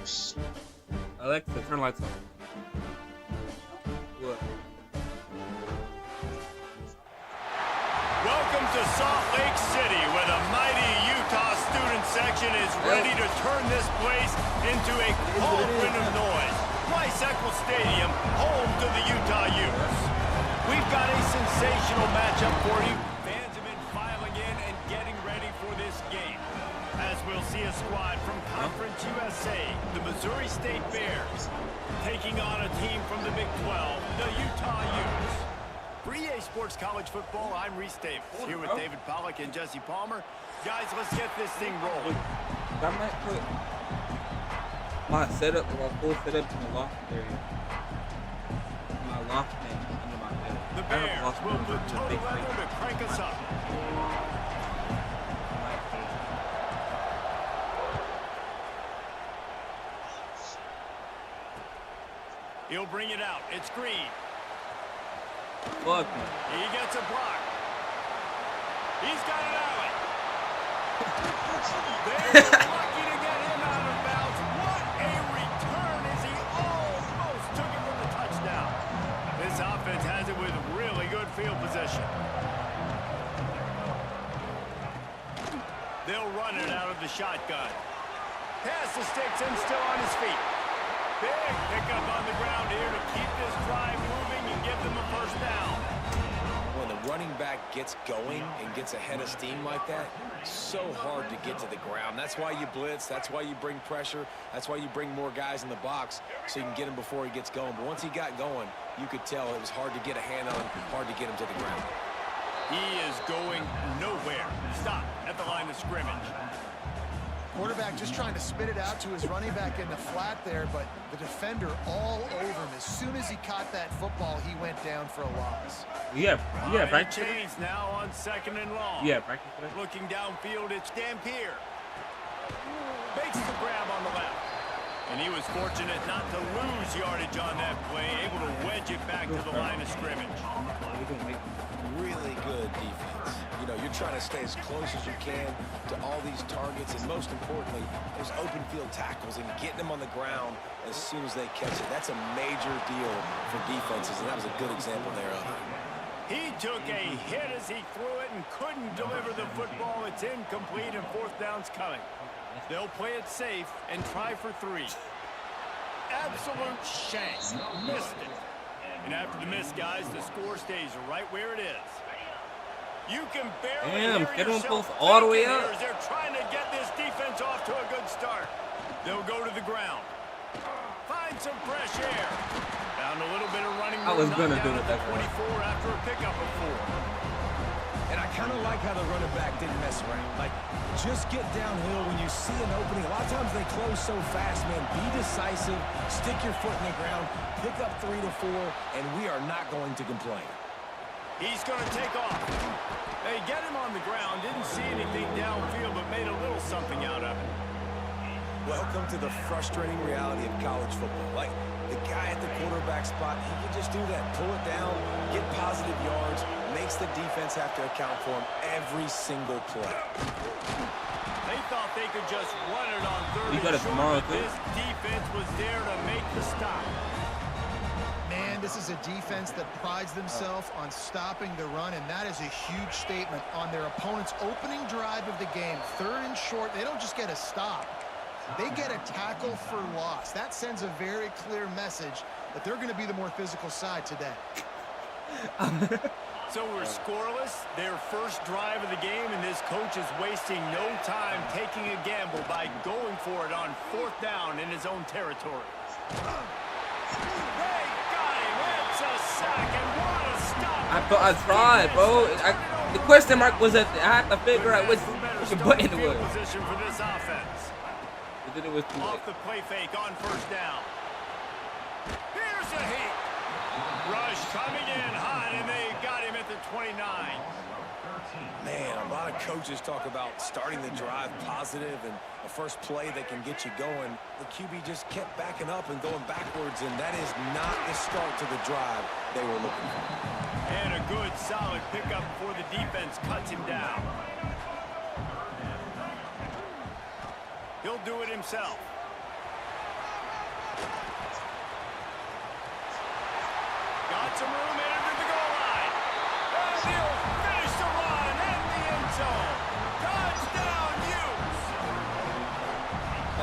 Alexa, turn lights on. What? Welcome to Salt Lake City, where the mighty Utah student section is ready to turn this place into a cauldron of noise. Playingg Stadium, home to the Utah Utes. We've got a sensational matchup for you. Fans have been filing in and getting ready for this game, as we'll see a squad from Conference USA, the Missouri State Bears, taking on a team from the Big 12, the Utah Utes. For EA Sports College Football, I'm Reese Davis, here with David Pollack and Jesse Palmer. Guys, let's get this thing rolling. I might put my setup, my full setup in the loft area. My loft name under my bed. The Bears will put total level to crank us up. He'll bring it out. It's Green. Fuck me. He gets a block. He's got an alley. They're lucky to get him out of bounds. What a return as he almost took it from the touchdown. This offense has it with really good field position. They'll run it out of the shotgun. Pass the sticks and still on his feet. Big pickup on the ground here to keep this drive moving and give them a first down. When the running back gets going and gets ahead of steam like that, so hard to get to the ground. That's why you blitz. That's why you bring pressure. That's why you bring more guys in the box so you can get him before he gets going. But once he got going, you could tell it was hard to get a hand on him, hard to get him to the ground. He is going nowhere. Stop at the line of scrimmage. Quarterback just trying to spit it out to his running back in the flat there, but the defender all over him. As soon as he caught that football, he went down for a loss. Yeah, practice. Chains now on 2nd and long. Yeah, practice. Looking downfield, it's Dampier. Makes the grab on the left. And he was fortunate not to lose yardage on that play, able to wedge it back to the line of scrimmage. Really good defense. You know, you're trying to stay as close as you can to all these targets, and most importantly, those open field tackles and getting them on the ground as soon as they catch it. That's a major deal for defenses, and that was a good example there of it. He took a hit as he threw it and couldn't deliver the football. It's incomplete and 4th down's coming. They'll play it safe and try for 3. Absolute shank. Missed it. And after the miss, guys, the score stays right where it is. You can barely hear yourself all the way up. as they're trying to get this defense off to a good start. They'll go to the ground. Find some fresh air. Found a little bit of running. I was gonna do it that 24 after a pickup of 4. And I kind of like how the running back didn't mess around. Like, just get downhill when you see an opening. A lot of times they close so fast, man. Be decisive, stick your foot in the ground, pick up 3 to 4, and we are not going to complain. He's going to take off. They get him on the ground, didn't see anything downfield, but made a little something out of it. Welcome to the frustrating reality of college football. Like, the guy at the quarterback spot, he can just do that. Pull it down, get positive yards, makes the defense have to account for him every single play. They thought they could just run it on 3rd You got it tomorrow, too. This defense was there to make the stop. Man, this is a defense that prides themselves on stopping the run, and that is a huge statement on their opponent's opening drive of the game. 3rd and short, they don't just get a stop. They get a tackle for loss. That sends a very clear message that they're going to be the more physical side today. So we're scoreless, their first drive of the game, and this coach is wasting no time taking a gamble by going for it on 4th down in his own territory. They got him. It's a sack, and what a stop. I tried, bro. The question mark was that I had to figure out which button it was. Position for this offense. But then it was too Off late. the play fake on 1st down. Here's a heat. Rush coming in hot, and they got him at the 29. Man, a lot of coaches talk about starting the drive positive and a first play that can get you going. The QB just kept backing up and going backwards, and that is not the start to the drive they were looking for. And a good, solid pickup before the defense cuts him down. He'll do it himself. Got some room headed to the goal line. And he'll finish the run in the end zone. Touchdown, Utes!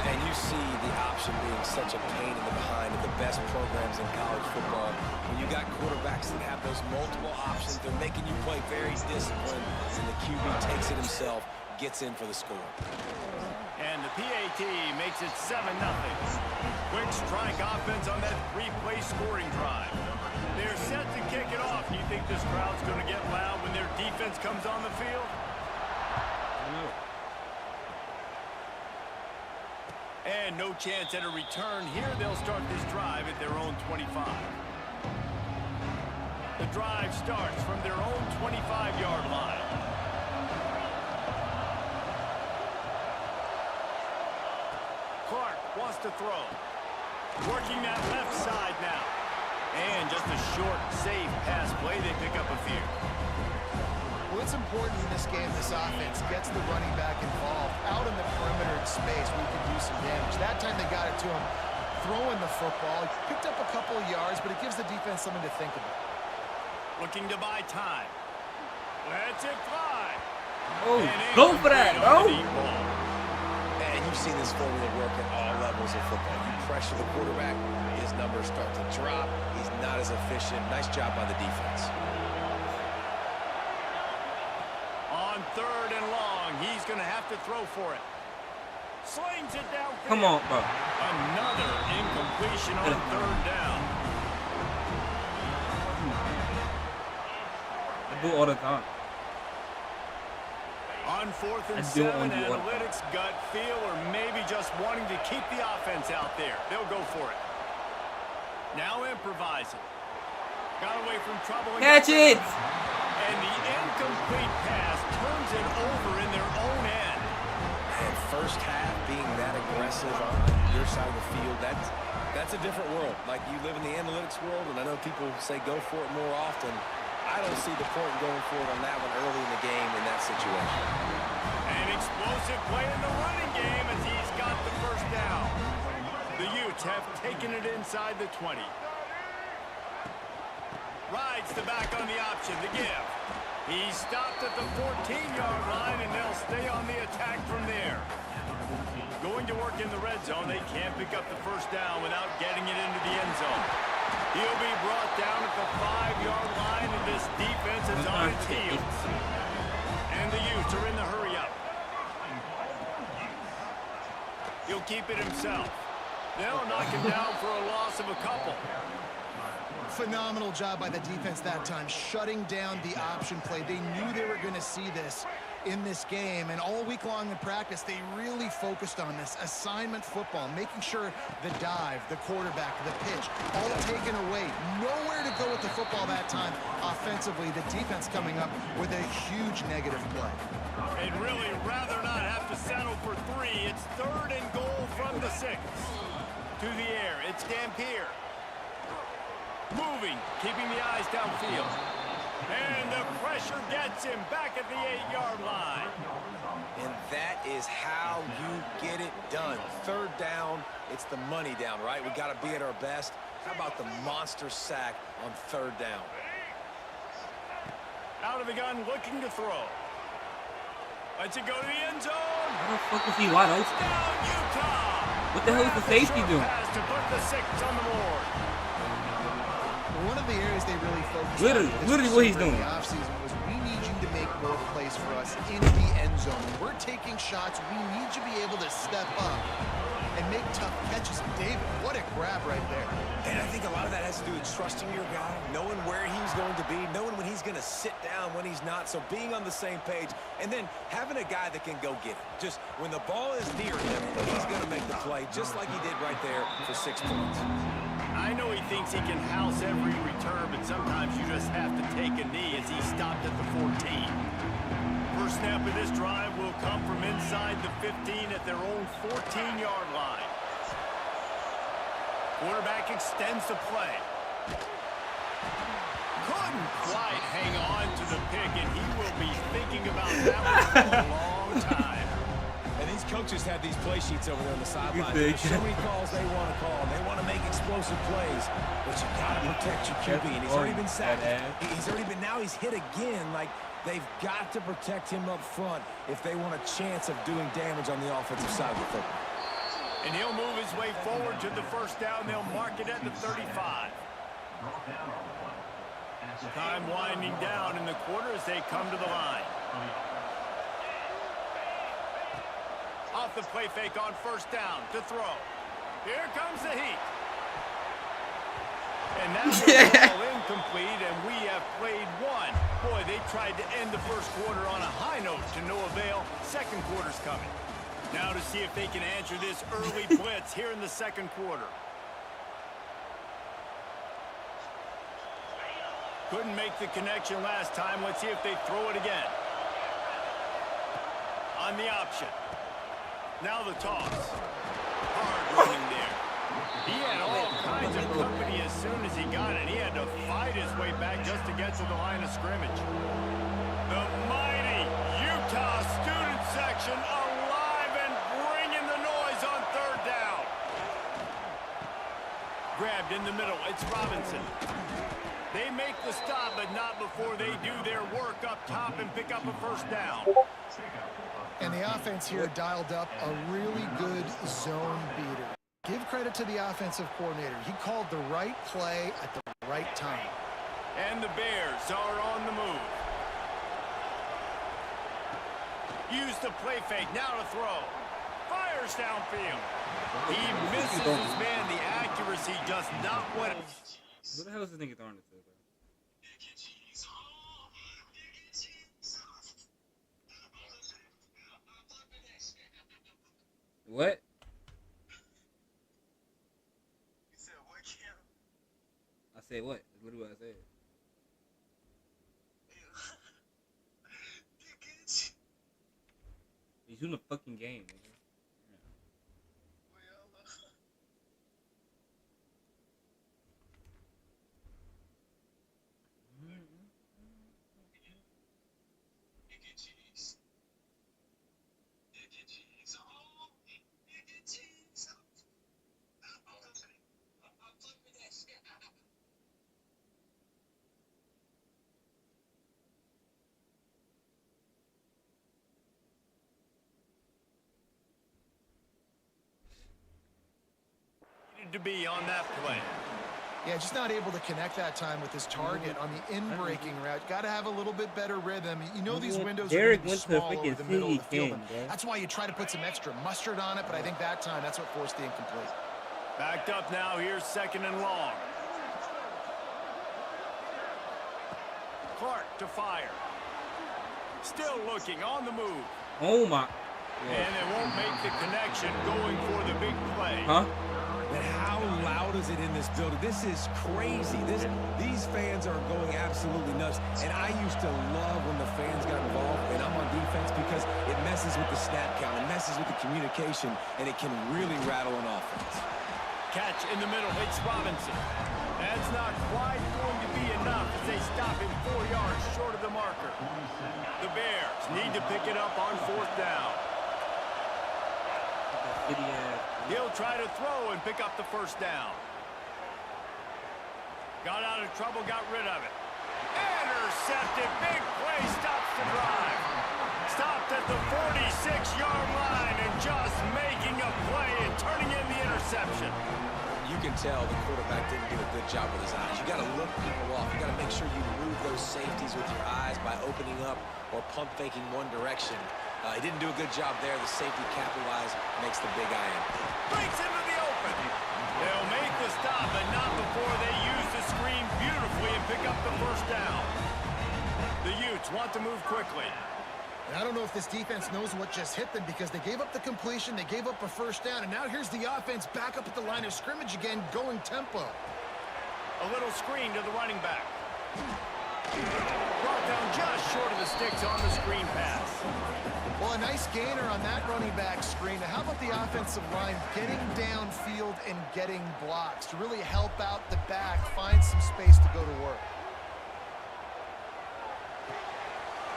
And you see the option being such a pain in the behind of the best programs in college football. When you got quarterbacks that have those multiple options, they're making you play very disciplined, and the QB takes it himself, gets in for the score. And the PAT makes it 7-0. Quick strike offense on that 3-play scoring drive. They're set to kick it off. Do you think this crowd's going to get loud when their defense comes on the field? No. And no chance at a return here. They'll start this drive at their own 25. The drive starts from their own 25-yard line. Clark wants to throw. Working that left side now. And just a short, safe pass play. They pick up a few. Well, it's important in this game, this offense gets the running back involved. Out in the perimeter in space where you can do some damage. That time they got it to him. Throwing the football. He picked up a couple of yards, but it gives the defense something to think about. Looking to buy time. Lets it fly. Oh, go for that, bro. And you've seen this formula work at all levels of football. You pressure the quarterback, his numbers start to drop. He's not as efficient. Nice job by the defense. On 3rd and long, he's going to have to throw for it. Slings it down. Come on, bro. Another incompletion on 3rd down. I do it all the time. On 4th and I do it 7, on the order. analytics, gut feel, or maybe just wanting to keep the offense out there. They'll go for it. Now improvising. Got away from trouble. Catch it! And the incomplete pass turns it over in their own end. And first half being that aggressive on your side of the field, that's a different world. Like, you live in the analytics world, and I know people say go for it more often. I don't see the point in going for it on that one early in the game in that situation. An explosive play in the running game as he's got the first down. The Utes have taken it inside the 20. Rides the back on the option to give. He's stopped at the 14-yard line, and they'll stay on the attack from there. Going to work in the red zone. They can't pick up the first down without getting it into the end zone. He'll be brought down at the 5-yard line, and this defense is on its heels. And the Utes are in the hurry-up. He'll keep it himself. They'll knock him down for a loss of a couple. Phenomenal job by the defense that time, shutting down the option play. They knew they were going to see this in this game, and all week long in practice, they really focused on this assignment football, making sure the dive, the quarterback, the pitch, all taken away. Nowhere to go with the football that time offensively. The defense coming up with a huge negative play. They'd really rather not have to settle for 3. It's 3rd and goal from the 6. To the air, it's Dampier. Moving, keeping the eyes downfield. And the pressure gets him back at the 8-yard line. And that is how you get it done. 3rd down, it's the money down, right? We got to be at our best. How about the monster sack on 3rd down? Out of the gun, looking to throw. Lets it go to the end zone. How the fuck is he wide open? Down Utah. What the hell is the safety doing? Pass to put the 6 on the board. One of the areas they really focused Literally what he's doing. in the offseason was, we need you to make more plays for us in the end zone. When we're taking shots, we need you to be able to step up and make tough catches. David, what a grab right there. And I think a lot of that has to do with trusting your guy, knowing where he's going to be, knowing when he's going to sit down, when he's not. So being on the same page, and then having a guy that can go get it. Just when the ball is near him, he's going to make the play, just like he did right there for 6 points. I know he thinks he can house every return, but sometimes you just have to take a knee as he stopped at the 14. First snap of this drive will come from inside the 15 at their own 14-yard line. Quarterback extends the play. Couldn't quite hang on to the pick, and he will be thinking about that one for a long time. And these coaches have these play sheets over there on the sideline. think? There's so many calls they want to call. They want to make explosive plays, but you got to protect your QB. And he's already been sacked. Now he's hit again. Like, they've got to protect him up front if they want a chance of doing damage on the offensive side of the football. And he'll move his way forward to the first down. They'll mark it at the 35. Time winding down in the quarter as they come to the line. Off the play fake on first down to throw. Here comes the heat. And that's all incomplete, and we have played one. Boy, they tried to end the first quarter on a high note to no avail. Second quarter's coming. Now to see if they can answer this early blitz here in the second quarter. Couldn't make the connection last time. Let's see if they throw it again. On the option. Now the toss. Hard running there. He had all kinds of company as soon as he got it. He had to fight his way back just to get to the line of scrimmage. The mighty Utah student section alive and bringing the noise on third down. Grabbed in the middle. It's Robinson. They make the stop, but not before they do their work up top and pick up a first down. And the offense here dialed up a really good zone beater. Give credit to the offensive coordinator. He called the right play at the right time. And the Bears are on the move. Use the play fake, now to throw. Fires downfield. He misses his man. The accuracy does not what it... What the hell is this nigga throwing it to, bro? What? I said what? That's literally what I said. He's doing a fucking game, nigga. To be on that play. Yeah, just not able to connect that time with his target on the in-breaking route. Got to have a little bit better rhythm. You know these windows are going to be small over the middle of the field. That's why you try to put some extra mustard on it, but I think that time that's what forced the incomplete. Backed up now. Here's second and long. Clark to fire. Still looking on the move. Oh my. And they won't make the connection going for the big play. Huh? And how loud is it in this building? This is crazy. These fans are going absolutely nuts. And I used to love when the fans got involved, and I'm on defense, because it messes with the snap count, it messes with the communication, and it can really rattle an offense. Catch in the middle. It's Robinson. That's not quite going to be enough as they stop him 4 yards short of the marker. The Bears need to pick it up on fourth down. He'll try to throw and pick up the first down. Got out of trouble, got rid of it. Intercepted. Big play stops the drive. Stopped at the 46-yard line and just making a play and turning in the interception. You can tell the quarterback didn't do a good job with his eyes. You got to look people off. You got to make sure you move those safeties with your eyes by opening up or pump faking one direction. He didn't do a good job there. The safety capitalized, makes the big eye in. Breaks into the open. They'll make the stop, but not before they use the screen beautifully and pick up the first down. The Utes want to move quickly. And I don't know if this defense knows what just hit them, because they gave up the completion, they gave up a first down, and now here's the offense back up at the line of scrimmage again, going tempo. A little screen to the running back. Brought down just short of the sticks on the screen pass. Well, a nice gainer on that running back screen. Now, how about the offensive line getting downfield and getting blocks to really help out the back, find some space to go to work?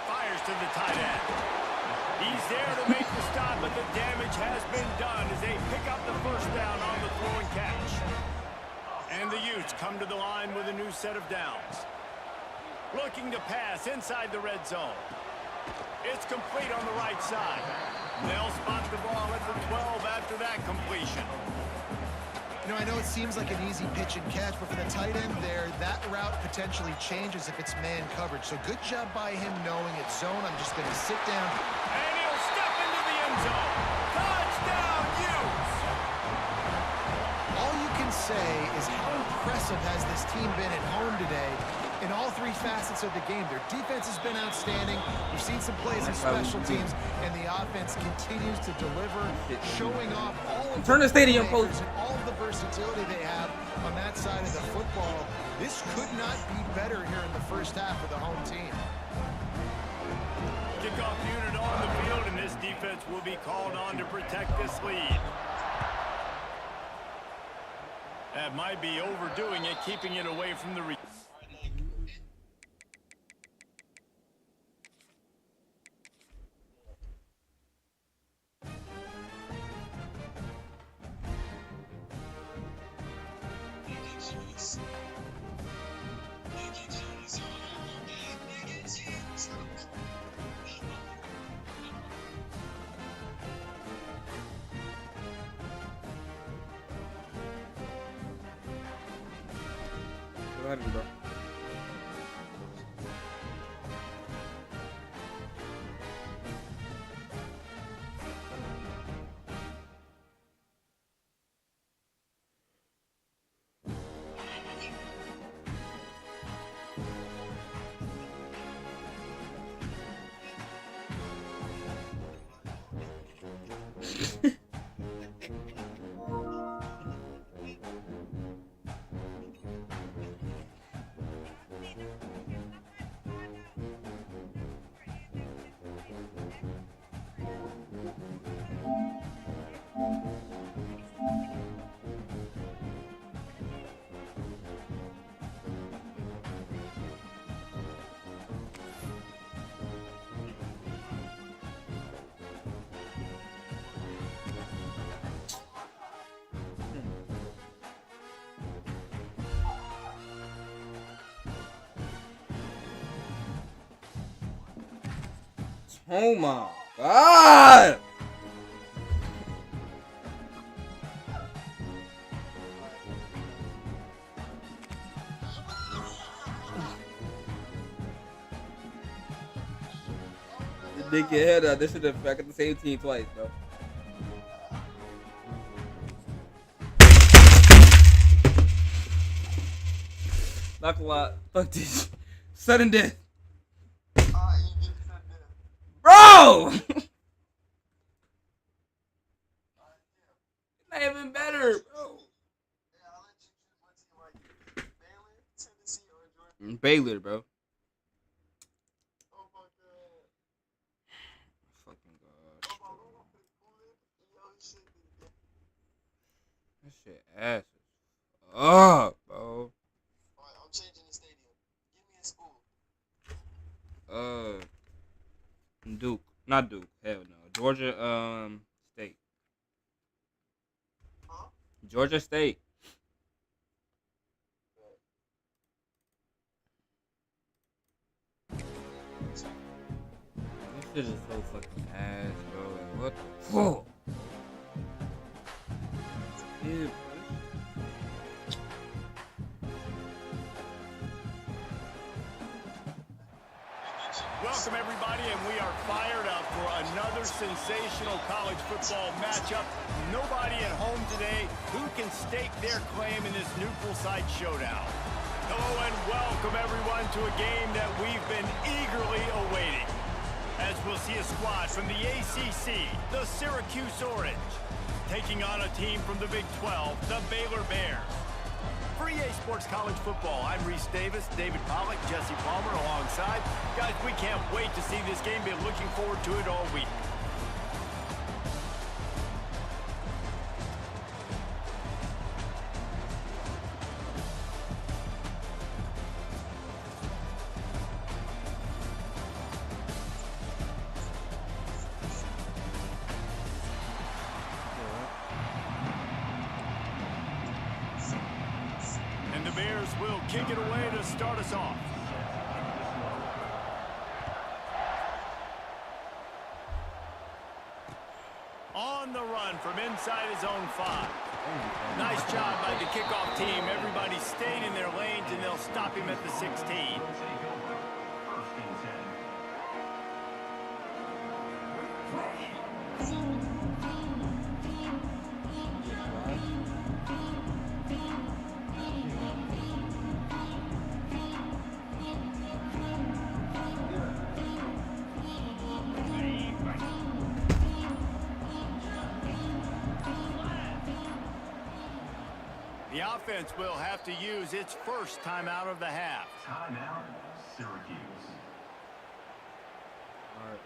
Fires to the tight end. He's there to make the stop, but the damage has been done as they pick up the first down on the throw and catch. And the Utes come to the line with a new set of downs. Looking to pass inside the red zone. It's complete on the right side. They'll spot the ball at the 12 after that completion. You know, I know it seems like an easy pitch and catch, but for the tight end there, that route potentially changes if it's man coverage. So good job by him knowing it's zone. I'm just going to sit down. And he'll step into the end zone. Touchdown, Utes! All you can say is how impressive has this team been at home today in all three facets of the game. Their defense has been outstanding. We've seen some plays in special teams, and the offense continues to deliver, showing off all of the stadium post and all of the versatility they have on that side of the football. This could not be better here in the first half for the home team. Kickoff unit on the field, and this defense will be called on to protect this lead. That might be overdoing it, keeping it away from the bro. Oh my God! Dig your head out. This should have back at the same team twice, bro. Not a lot. Fuck this. Sudden death. Bro! Not even better, bro. Baylor, bro. Fucking God. That shit ass. Oh, bro. I'm changing the stadium. Give me a school. Duke. Not Duke. Hell no. Georgia, State. Huh? Georgia State. This shit is so fucking ass, bro. Like, what the fuck? Yeah, bro. Welcome, everybody, and we are fired up for another sensational college football matchup. Nobody at home today who can stake their claim in this neutral site showdown. Hello and welcome, everyone, to a game that we've been eagerly awaiting. As we'll see a squad from the ACC, the Syracuse Orange, taking on a team from the Big 12, the Baylor Bears. For EA Sports College Football, I'm Reese Davis, David Pollack, Jesse Palmer alongside. Guys, we can't wait to see this game. Been looking forward to it all week. kick it away to start us off. On the run from inside his own 5. Nice job by the kickoff team. Everybody stayed in their lanes, and they'll stop him at the 16. The offense will have to use its first timeout of the half. Timeout, Syracuse. All right.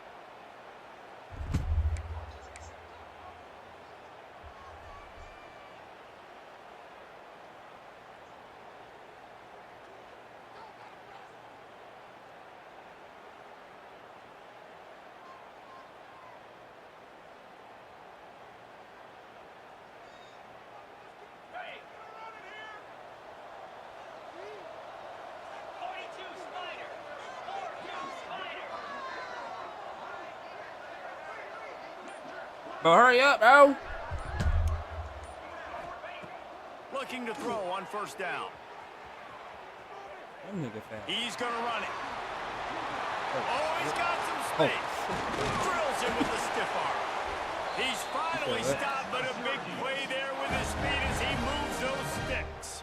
Bro, hurry up, bro. Looking to throw on first down. That nigga fast. He's going to run it. Oh, he's got some space. Drills him with the stiff arm. He's finally stopped, but a big play there with his speed as he moves those sticks.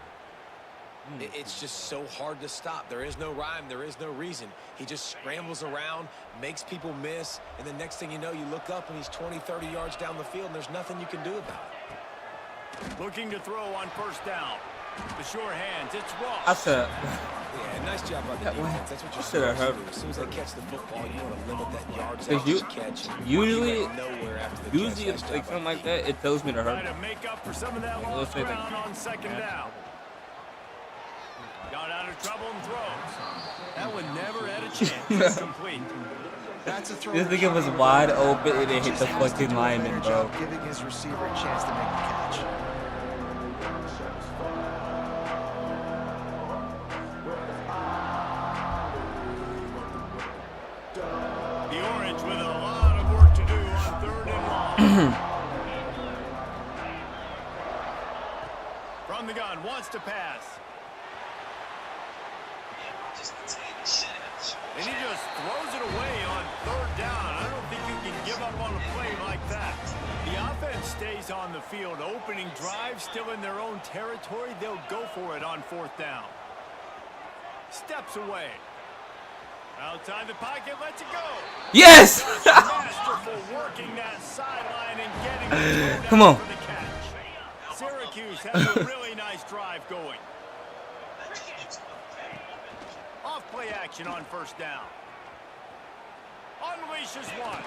It's just so hard to stop. There is no rhyme. There is no reason. He just scrambles around, makes people miss, and the next thing you know, you look up and he's 20, 30 yards down the field, and there's nothing you can do about it. Looking to throw on first down. The sure hands. It's Ross. I said. Yeah, nice job by the defense. That's what you're Should have supposed to do. As soon as they catch the football, you want to limit that yards Cause after the catch. usually Nowhere after the it's catch. Nice like job something by like that. It tells me to Trying hurry. to make up for some of that Like, lost let's say ground on second down. Got out of trouble and throws. That one never had a chance. Complete. That's a throw. This nigga was wide open and it hit the fucking lineman, bro. Giving his receiver a chance to make the catch. The Orange with a lot of work to do on third and long. From the gun, wants to pass. And he just throws it away on third down. I don't think you can give up on a play like that. The offense stays on the field. Opening drive, still in their own territory. They'll go for it on fourth down. Steps away. Outside the pocket, lets it go. Yes! Masterful working that sideline and getting the Come on. for the catch. Syracuse has a really nice drive going. Off play action on first down. Unleashes one.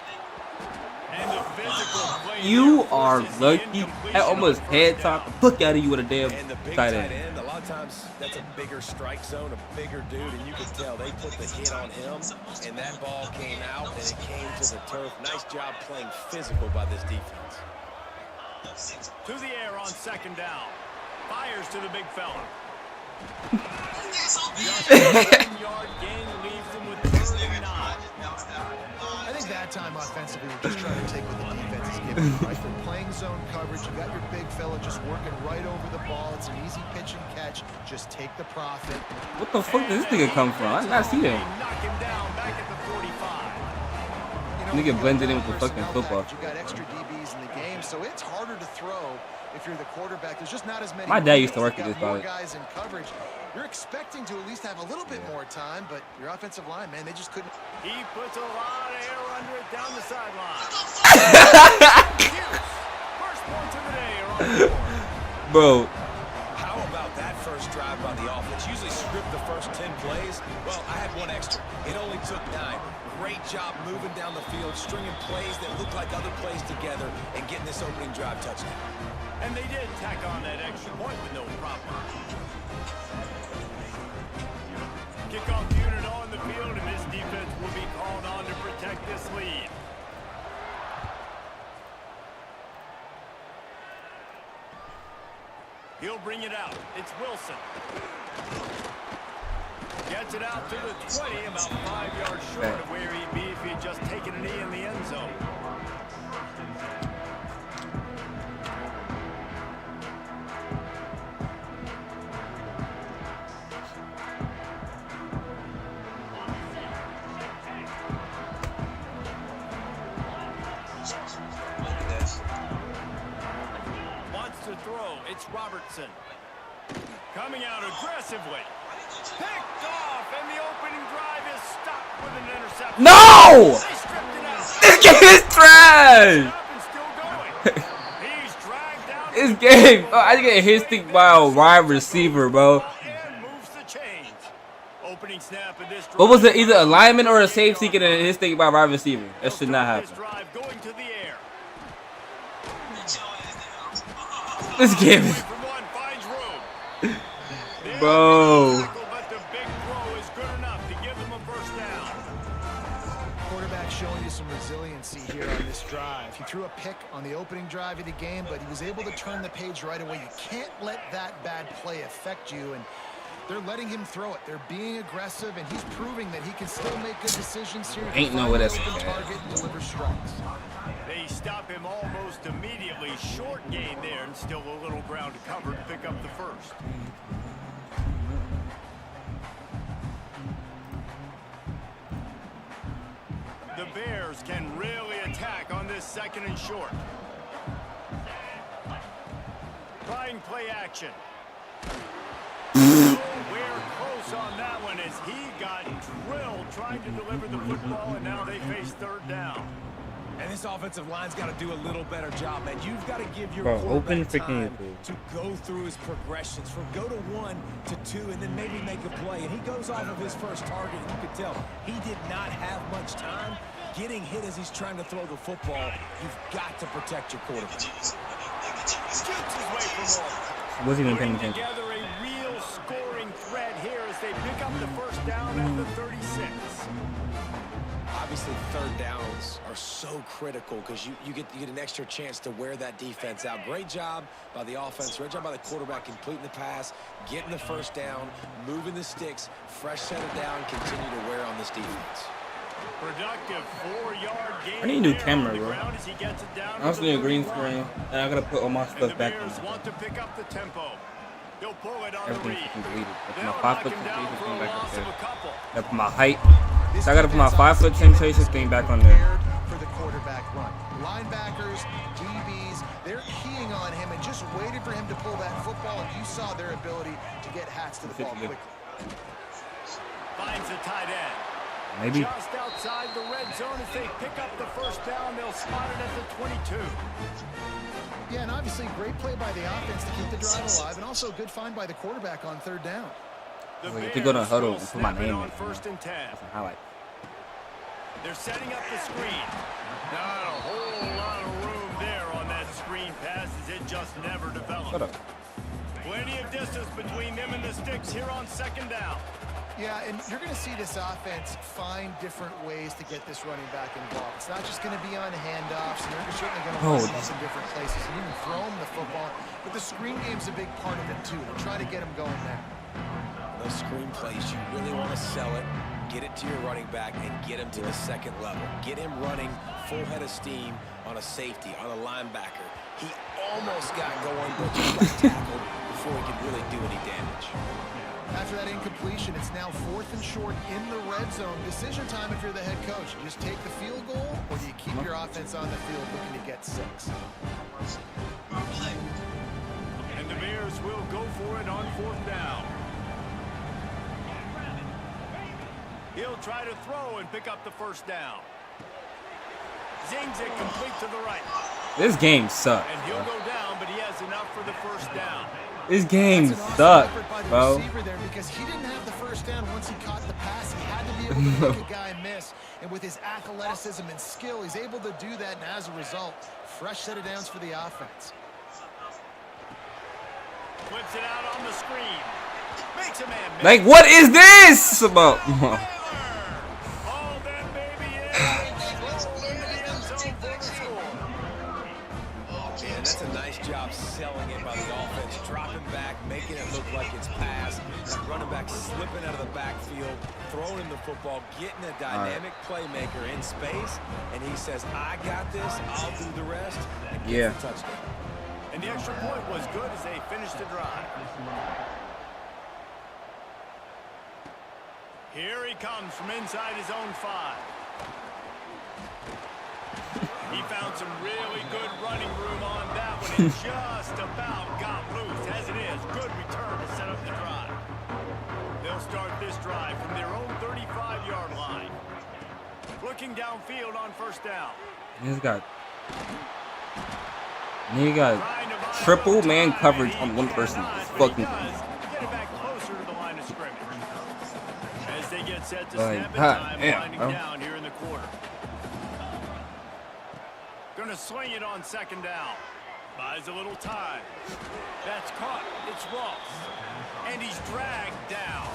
And the physical play. You there are forces the lucky. incompletion I almost of head first top. down. Look out of you with a damn And the big tight tight end. end, a lot of times that's a bigger strike zone, a bigger dude, and you can tell they put the hit on him, and that ball came out, and it came to the turf. Nice job playing physical by this defense. To the air on second down. Fires to the big fella. Just a 7-yard gain leaves him with 39. I think that time offensively, we're just trying to take what the defense is giving you, right? They're playing zone coverage. You got your big fella just working right over the ball. It's an easy pitch and catch. Just take the profit. What the fuck did this nigga come from? I did not see him. Knock him down back at the 45. You Nigga blended in with the personnel fucking football. package, you got extra DBs in the game, so it's harder to throw if you're the quarterback. There's just not as many. My dad used to movements. work at You this got more college. guys in coverage. You're expecting to at least have a little bit more time, but your offensive line, man, they just couldn't. He puts a lot of air under it down the sideline. First points of the day are on the board. Bro, How about that first drive by the offense? Usually script the first 10 plays. Well, I had one extra. It only took 9. Great job moving down the field, stringing plays that look like other plays together, and getting this opening drive touchdown. And they did tack on that extra point with no problem. Kickoff unit on the field, and this defense will be called on to protect this lead. He'll bring it out. It's Wilson. Gets it out to the 20, about 5 yards short of where he'd be if he had just taken a knee in the end zone. Wants to throw. It's Robertson. Coming out aggressively. Picked off, and the opening drive is stopped with an interception. No! They stripped it out. This game is trash! Up and still going. He's dragged down. This game, oh, I get hit stick by a wide receiver, bro. And moves the chains. Opening snap of this drive. What was it? Either a lineman or a safety getting a hit stick by a wide receiver. That should not happen. This drive going to the air. This game Away is, from one, finds room. bro. But the big throw is good enough to give them a first down. Quarterback showing you some resiliency here on this drive. He threw a pick on the opening drive of the game, but he was able to turn the page right away. You can't let that bad play affect you, and they're letting him throw it. They're being aggressive, and he's proving that he can still make good decisions here. Ain't no way that's Find the bad. target and deliver strikes. They stop him almost immediately. Short gain there, and still a little ground to cover to pick up the first. The Bears can really attack on this second and short. Trying play action. Nowhere close on that one as he got drilled trying to deliver the football, and now they face third down. And this offensive line's got to do a little better job, man. You've got to give your Bro, open quarterback freaking time YouTube. to go through his progressions, from go to 1 to 2, and then maybe make a play. And he goes off of his first target, and you could tell he did not have much time getting hit as he's trying to throw the football. You've got to protect your quarterback. Shoots his way from home. Wasn't even paying Putting attention. together a real scoring threat here as they pick up the first down at the 36. Obviously, third downs are so critical because you get an extra chance to wear that defense out. Great job by the offense. Great job by the quarterback completing the pass, getting the first down, moving the sticks, fresh set it down, continue to wear on this defense. Productive 4-yard gain. I need a new there camera, on the bro. ground as he gets it down I was to doing the a green 31. screen, and I gotta put all my And the stuff back Bears on. want to pick up the tempo. He'll pull it on the Everything's read. fucking deleted. I put They'll my knock 5'10" him down tracer for thing a back up loss of there. a couple. I put my height. So I gotta put my 5'10" tracer thing back on there. For the quarterback run. Linebackers, DBs, they're keying on him and just waited for him to pull that football, and you saw their ability to get hats to the ball quickly. Finds a tight end. Maybe. Just outside the red zone as they pick up the first down. They'll spot it at the 22. Yeah, and obviously great play by the offense to keep the drive alive, and also a good find by the quarterback on third down. The Wait, if you go to Bears huddle will and put my snap it name on in, first and 10. Highlight. They're setting up the screen. Not a whole lot of room there on that screen pass as it just never developed. Shut up. Plenty of distance between them and the sticks here on second down. Yeah, and you're going to see this offense find different ways to get this running back involved. It's not just going to be on handoffs. You're certainly going to see some different places and even throw him the football. But the screen game's a big part of it, too. They're trying to get him going there. Those screen plays, you really want to sell it, get it to your running back, and get him to the second level. Get him running full head of steam on a safety, on a linebacker. He almost got going, but just got tackled before he could really do any damage. After that incompletion, it's now 4th and short in the red zone. Decision time if you're the head coach. You just take the field goal, or do you keep your offense on the field looking to get 6? And the Bears will go for it on fourth down. He'll try to throw and pick up the first down. Zings it complete to the right. This game sucks. And he'll go down, but he has enough for the first down. This game That's an awesome sucks, effort by the bro. receiver there, because he didn't have the first down once he caught the pass. He had to be able to make a guy miss. And with his athleticism and skill, he's able to do that. And as a result, fresh set of downs for the offense. Flips it out on the screen. Makes a man miss. Like, what is this about? All that baby is. Into the end zone for the score. And that's a nice job job selling it by the offense, dropping back, making it look like it's passed. Running back slipping out of the backfield, throwing him the football, getting a dynamic playmaker in space, and he says, I got this, I'll do the rest, and gets the touchdown. And the extra point was good as they finished the drive. Here he comes from inside his own 5. He found some really good running room on that one and just about got loose. As it is, good return to set up the drive. They'll start this drive from their own 35-yard line. Looking downfield on first down. He got triple man coverage on one person. It's fucking crazy. Get it back closer to the line of scrimmage. As they get set to Like, snap it, time winding bro. down here in the quarter. Gonna swing it on second down. Buys a little time. That's caught. It's Ross. And he's dragged down.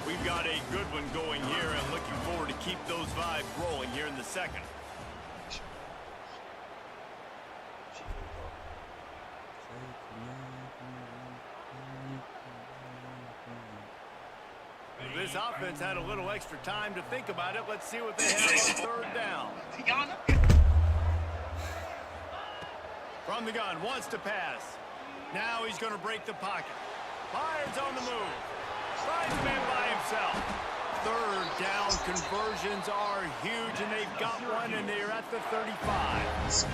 We've got a good one going here and looking forward to keep those vibes rolling here in the second. This offense had a little extra time to think about it. Let's see what they have on third down. From the gun, wants to pass. Now he's going to break the pocket. Fires on the move. Finds a man by himself. Third down conversions are huge, and they've got one, and they're at the 35.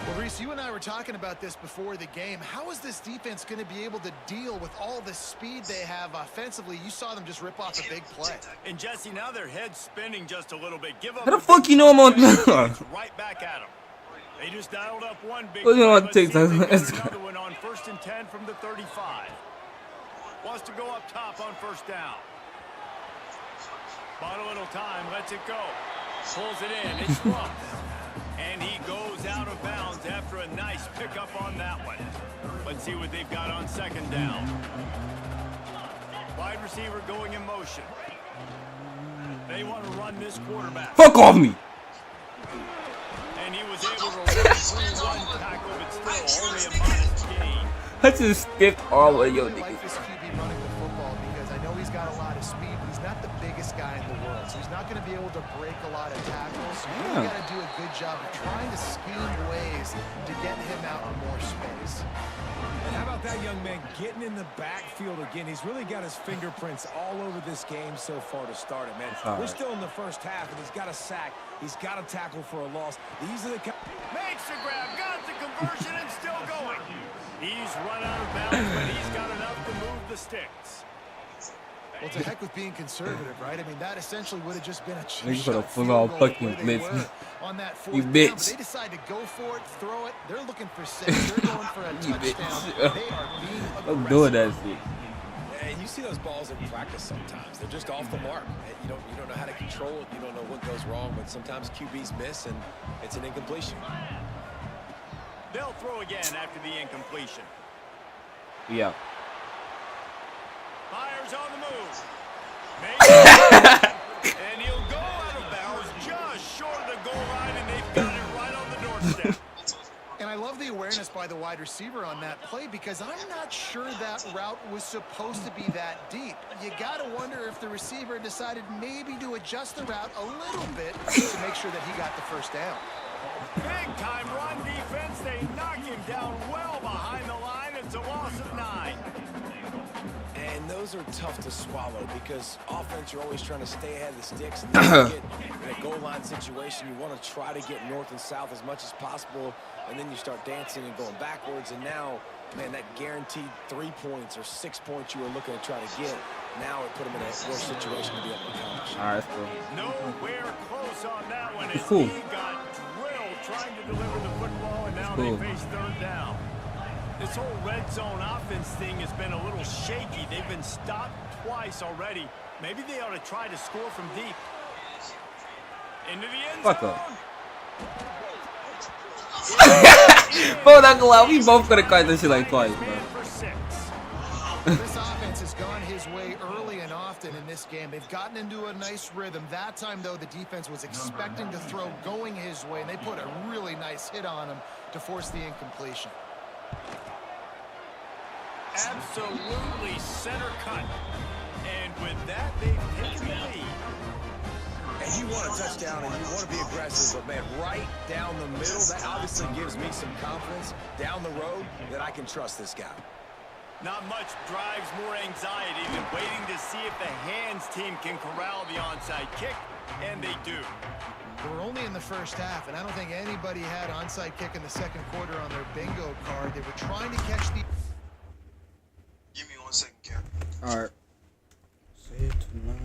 Well, Reese, you and I were talking about this before the game. How is this defense going to be able to deal with all the speed they have offensively? You saw them just rip off a big play. And Jesse, now their head's spinning just a little bit. Give up. How the fuck you know I'm on? Right back at them. They just dialed up one big Well, you know play. what, Let's see if TikTok. they get another one on 1st and 10 from the 35. Wants to go up top on first down. Bought a little time, lets it go. Pulls it in, it's Ross. And he goes out of bounds after a nice pickup on that one. Let's see what they've got on second down. Wide receiver going in motion. They want to run this quarterback. Fuck off me. And he was able to run through one tackle, but still only a modest gain. I just skipped all of your I like niggas. this QB running the football because I know he's got a lot of speed, but he's not the biggest guy in the world, so he's not going to be able to break a lot of tackles. So you got to do a good job of trying to scheme ways to get him out in more space. And how about that young man getting in the backfield again? He's really got his fingerprints all over this game so far to start it, man. We're still in the first half, and he's got a sack. He's got a tackle for a loss. These are the Makes the grab, got the conversion, and still going. He's run out of bounds, but he's got enough to move the sticks. Well, to heck with being conservative, right? I mean, that essentially would have just been a Niggas shot put a field full-on goal fucking where they blitz. were on that fourth You down, bitch. but they decide to go for it, throw it. They're looking for 6. They're going for a You bitch. touchdown. They are being I'm aggressive. doing that shit. And you see those balls in practice sometimes. They're just off the mark. You don't know how to control it. You don't know what goes wrong, but sometimes QBs miss, and it's an incompletion. They'll throw again after the incompletion. Yeah. Fires on the move. And he'll go out of bounds just short of the goal line, and they've got it right on the doorstep. And I love the awareness by the wide receiver on that play because I'm not sure that route was supposed to be that deep. You got to wonder if the receiver decided maybe to adjust the route a little bit to make sure that he got the first down. Big time run defense. They knock him down well behind the line. It's a loss of 9. And those are tough to swallow because offense, you're always trying to stay ahead of the sticks. And then you get in a goal line situation, you want to try to get north and south as much as possible, and then you start dancing and going backwards. And now, man, that guaranteed 3 points or 6 points you were looking to try to get, now it put them in a worse situation to be able to accomplish. All right, that's cool. Nowhere close on that one. As Cool. he got drilled trying to deliver the football, and now Cool. they face third down. This whole red zone offense thing has been a little shaky. They've been stopped twice already. Maybe they ought to try to score from deep. Into the end Fuck zone. up. Bro, not gonna lie, we both gonna cry this shit like twice, bro. Man for 6. This offense has gone his way early and often. often in this game. They've gotten into a nice rhythm. That time, though, the defense was expecting to throw going his way, and they put a really nice hit on him to force the incompletion. Absolutely center cut. And with that, they've taken the lead. And you want a touchdown and you want to be aggressive, but man, right down the middle, that obviously gives me some confidence down the road that I can trust this guy. Not much drives more anxiety than waiting to see if the hands team can corral the onside kick, and they do. We're only in the first half, and I don't think anybody had onside kick in the second quarter on their bingo card. They were trying to catch the... Give me 1 second, Cam. All right. Say it tonight.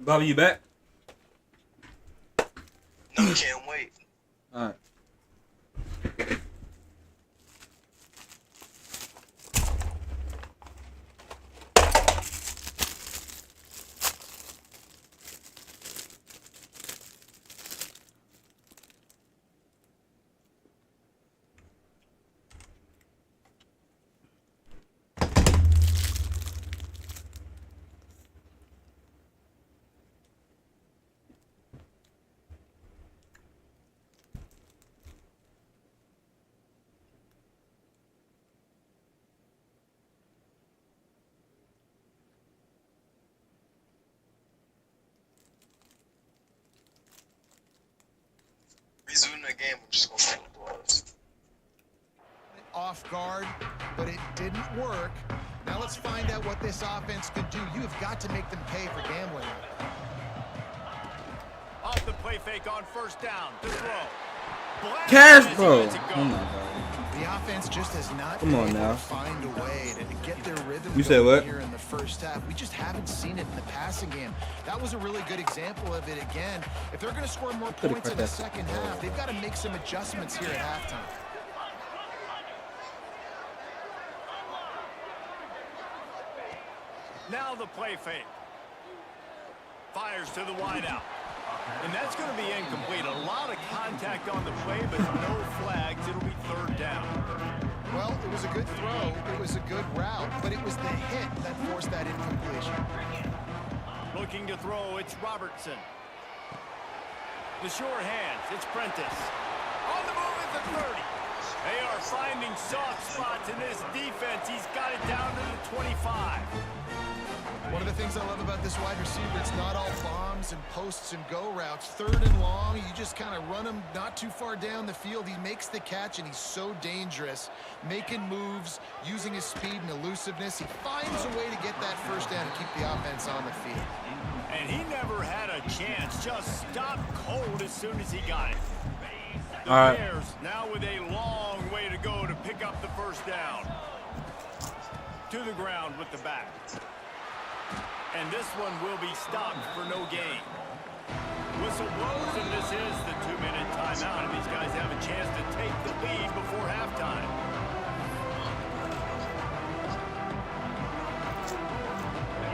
Bobby, you back? No, can't wait. All right. Resuming the game, I'm just gonna say applause. Off guard, but it didn't work. Now let's find out what this offense could do. You have got to make them pay for gambling. Off the play fake on first down. To throw. Cash, bro. Oh my God. The offense just has not Come been on able now. to find a way to get their rhythm You said going what? here in the first half. We just haven't seen it in the passing game. That was a really good example of it again. If they're going to score more could've points cut in the that. second half, they've got to make some adjustments here at halftime. Now the play fake. Fires to the wideout. And that's going to be incomplete. A lot of contact on the play, but no flags. It'll be third down. Well, it was a good throw. It was a good route, but it was the hit that forced that incompletion. Looking to throw, it's Robertson. The sure hands, it's Prentice. On the move at the 30. They are finding soft spots in this defense. He's got it down to the 25. One of the things I love about this wide receiver, it's not all bombs and posts and go routes. Third and long, you just kind of run him not too far down the field. He makes the catch, and he's so dangerous, making moves, using his speed and elusiveness. He finds a way to get that first down and keep the offense on the field. And he never had a chance, just stopped cold as soon as he got it. The Bears now with a long way to go to pick up the first down. To the ground with the back. And this one will be stopped for no gain. Whistle blows, and this is the 2-minute timeout, and these guys have a chance to take the lead before halftime.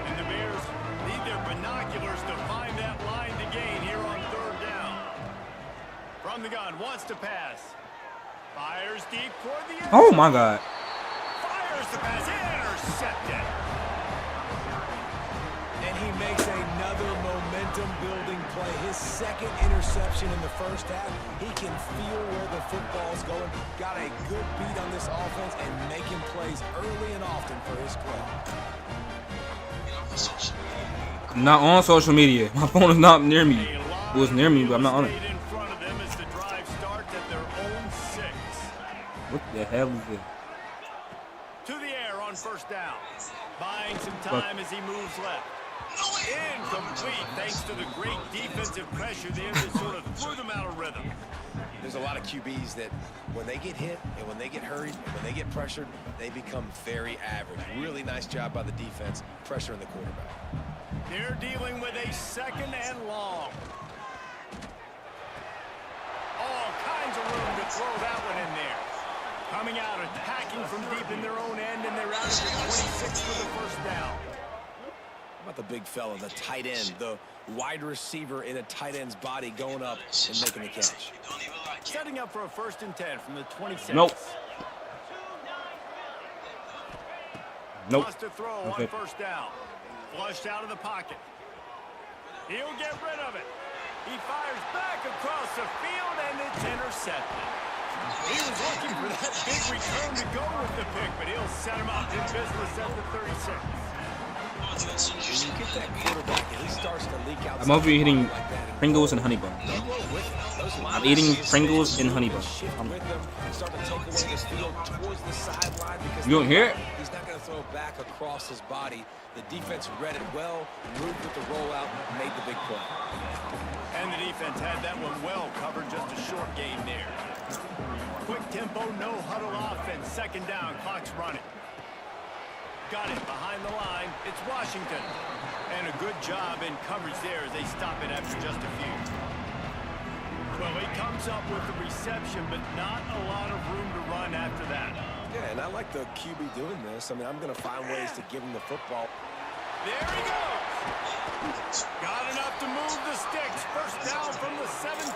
And the Bears need their binoculars to find that line to gain here on third down. From the gun, wants to pass. Fires deep toward the end. Oh my God. Fires the pass, intercepted. And he makes another momentum-building play. His second interception in the first half. He can feel where the football's going. Got a good beat on this offense and making plays early and often for his club. Not on social media. My phone is not near me. It was near me, but I'm not on it. In front of them as the drive starts at their own 6. What the hell is this? To the air on first down. Buying some time as he moves left. Incomplete thanks to the great defensive pressure there that sort of threw them out of rhythm. There's a lot of QBs that when they get hit and when they get hurried and when they get pressured, they become very average. Really nice job by the defense pressuring the quarterback. They're dealing with a second and long. All kinds of room to throw that one in there. Coming out, attacking from deep in their own end, and they're out at the 26 for the first down. How about the big fella, the tight end, the wide receiver in a tight end's body going up and making the catch. Setting up for a 1st and 10 from the 26. Nope. Nope. Wants to throw on first down. Flushed out of the pocket. He'll get rid of it. He fires back across the field, and it's intercepted. He was looking for that big return to go with the pick, but he'll set him up in business at the 36. When you get that quarterback and he starts to leak out. I'm over here eating Pringles and honey bun. I'm eating Pringles and honey bun. You don't hear it? He's not going to throw back across his body. The defense read it well, moved with the rollout, made the big play. And the defense had that one well covered, just a short gain there. Quick tempo, no huddle offense. Second down, clock's running. Got it behind the line. It's Washington. And a good job in coverage there as they stop it after just a few. Well, he comes up with the reception, but not a lot of room to run after that. Yeah, and I like the QB doing this. I mean, I'm going to find ways to give him the football. There he goes. Got enough to move the sticks. First down from the 17.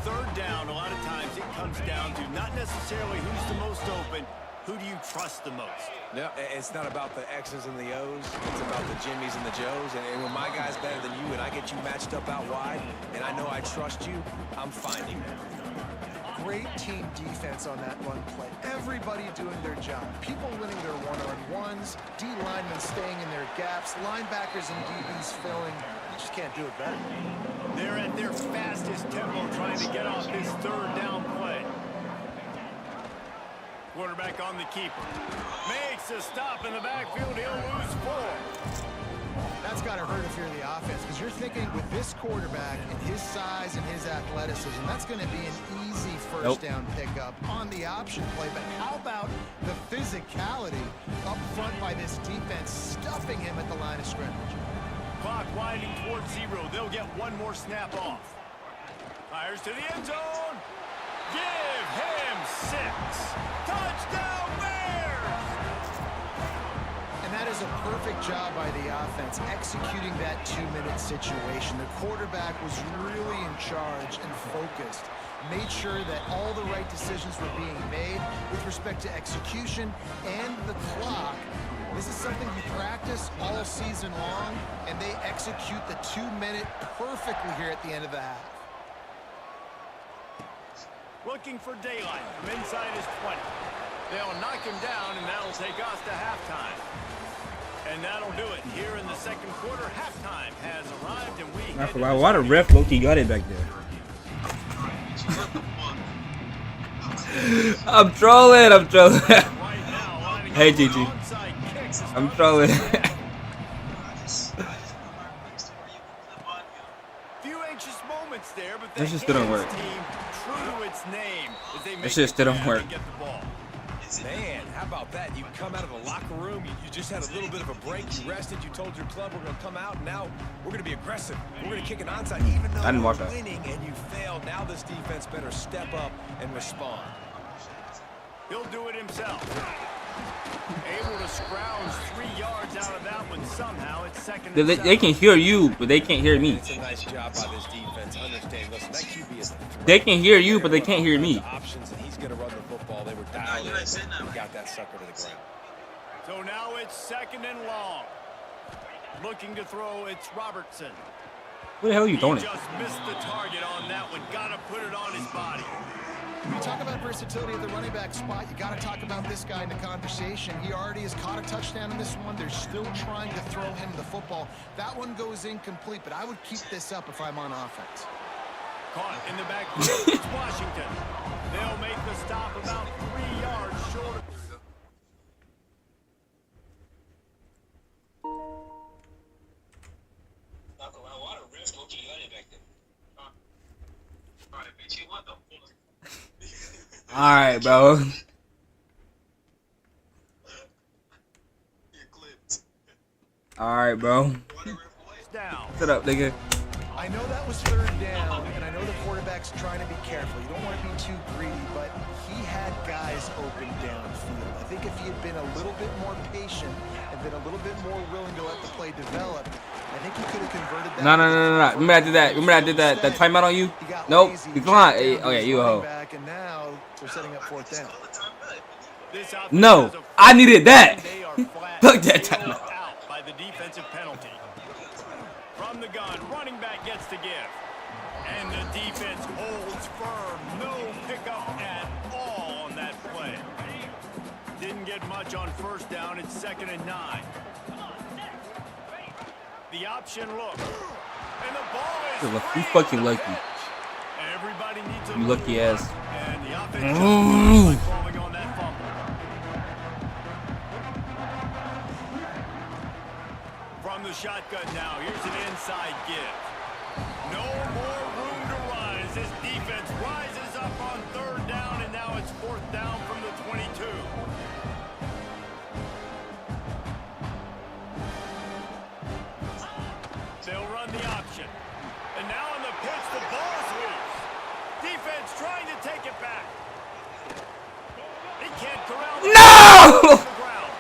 Third down, a lot of times it comes down to not necessarily who's the most open, who do you trust the most? No, it's not about the X's and the O's. It's about the Jimmys and the Joes. And when my guy's better than you and I get you matched up out wide and I know I trust you, I'm finding that. Great team defense on that run play. Everybody doing their job. People winning their one-on-ones, D linemen staying in their gaps, linebackers and DBs filling. You just can't do it better. They're at their fastest tempo trying to get off this third down play. Quarterback on the keeper. Makes a stop in the backfield. He'll lose 4. That's got to hurt if you're the offense, because you're thinking with this quarterback and his size and his athleticism, that's going to be an easy first down pickup on the option play. But how about the physicality up front by this defense, stuffing him at the line of scrimmage? Clock winding towards 0. They'll get one more snap off. Fires to the end zone. Give him 6. Touchdown Bears! And that is was a perfect job by the offense executing that 2-minute situation. The quarterback was really in charge and focused. Made sure that all the right decisions were being made with respect to execution and the clock. This is something you practice all season long, and they execute the 2-minute perfectly here at the end of the half. Looking for daylight from inside his 20. They'll knock him down, and that'll take us to halftime. And that'll do it here in the second quarter. Halftime has arrived, and we head to the why the ref low-key got it back there? I'm trolling. right now, lining Hey, up for an Gigi. onside kick to start I'm trolling. Few anxious moments there, but That shit still don't work. team true to its name as they make That shit still don't the grab work. and get the ball. Man, how about that? You come out of the locker room, you just had a little bit of a break, you rested, you told your club we're going to come out, and now we're going to be aggressive. We're going to kick an onside, even though I didn't watch you're that. winning and you failed. Now this defense better step up and respond. He'll do it himself. Able to scrounge 3 yards out of that one somehow. It's second and They can hear you, but they can't hear me. It's a nice job by this defense. Understand, listen, that QB is a threat. They can hear you, but they can't hear me. Options, and he's going to run the football. They were dialed in and got that sucker to the ground. So now it's second and long. Looking to throw, it's Robertson. Where the hell are you He throwing it? just missed the target on that one. Got to put it on his body. When you talk about versatility at the running back spot, you got to talk about this guy in the conversation. He already has caught a touchdown in this one. They're still trying to throw him the football. That one goes incomplete, but I would keep this up if I'm on offense. Caught in the backfield. It's Washington. They'll make the stop about 3 yards short. Alright, bro. Alright, bro. Down. Sit up, nigga. I know that was third down, and I know the quarterback's trying to be careful. You don't want to be too greedy, but he had guys open downfield. I think if he had been a little bit more patient and been a little bit more willing to let the play develop, I think he could have converted that. No. Remember I did that. Remember I did that timeout on you? He got Nope. lazy, Decline. checked Hey, down oh yeah, his you a running hoe. back, and now they're setting up fourth down. This offense No, has a I needed that. They are flat. Fuck that Sealed timeout. out by the defensive penalty. From the gun, running back gets to give. And the defense holds firm. No pickup at all on that play. Didn't get much on first down. It's 2nd and 9. The option look. And the ball is You free fucking on the lucky. pitch. Everybody needs a You lucky move. ass. And the offense just by falling on that fumble. From the shotgun now, here's an inside give. No more room to run as this defense rises up on 3rd down, and now it's 4th down from the 22. They'll run the option. And now on the pitch, the ball's loose. Defense trying to take it back. He can't corral the No! ball to the ground.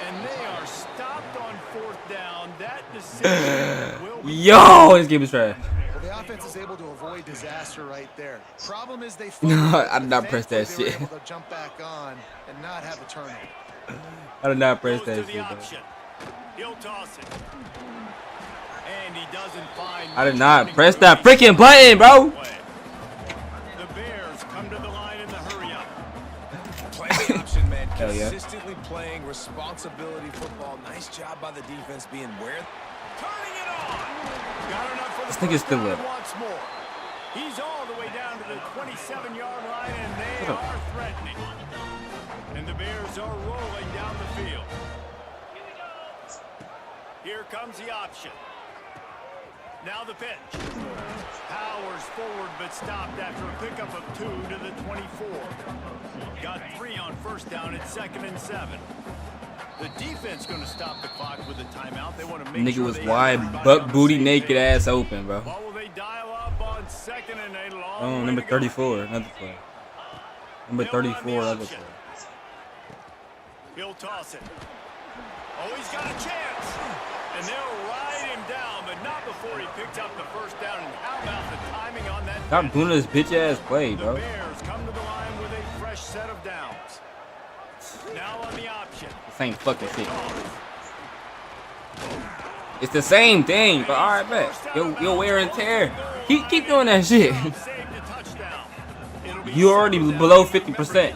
And they are stopped on 4th down. That decision will be Yo, this game is trash. Well, the offense is able to avoid disaster right there. Problem is they No, I did not press that Thankfully, they shit. were able to jump back on and not have a turnover. I did not press goes to that the shit, bro. option. He'll toss it. And he doesn't find I did much not running press room. that freaking button, bro. The Bears come to the line in the hurry up. Play the option, man. Hell yeah. Consistently playing responsibility football. Nice job by the defense being where. Turning it on. Got enough for the This nigga's first still down up. and wants more. He's all the way down to the 27-yard line, and they Shut up. are threatening. And the Bears are rolling down the field. Here comes the option. Now the pitch. Powers forward, but stopped after a pickup of 2 to the 24. Got 3 on first down at 2nd and 7. The defense going to stop the clock with a timeout. They want to make Nigga sure was they have wide, everybody butt on the booty same naked page. ass open, bro. What will they dial up on 2nd and 8? Long Oh, way number to go. 34, another play. Number 34, other play. He'll toss it. Oh, he's got a chance. And they'll ride him down, but not before he picks up the first down. And how about the timing on that? Stop doing this bitch ass play, bro. The Bears come to the line with a fresh set of downs. Now on the option. Same fucking shit. It's the same thing, but all right, bet. Yo, wear and tear. Keep doing that shit. You already below 50%.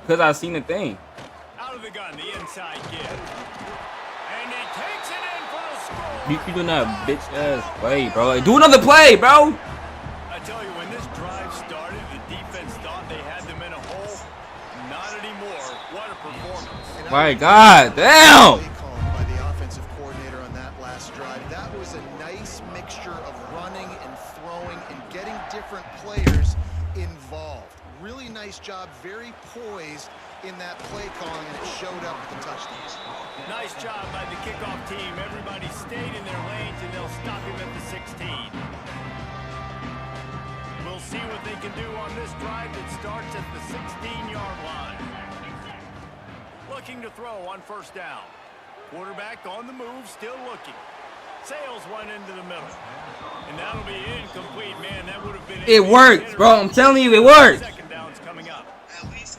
Because I seen the thing. Out of the gun, the inside give. And he takes it in for the score. You keep doing that bitch ass play, bro. Like, do another play, bro. I tell you, when this drive started, the defense thought they had them in a hole. Not anymore. What a performance. My God, damn. By the offensive coordinator on that last drive. That was a nice mixture of running and throwing and getting different players involved. Really nice job, very poised in that play calling, and it showed up with the touchdowns. Nice job by the kickoff team. Everybody stayed in their lanes, and they'll stop him at the 16. We'll see what they can do on this drive that starts at the 16-yard line. Looking to throw on first down. Quarterback on the move, still looking. Sails one into the middle. And that'll be incomplete, man. That would have been It works, bro. I'm telling you, it works. Second down's coming up.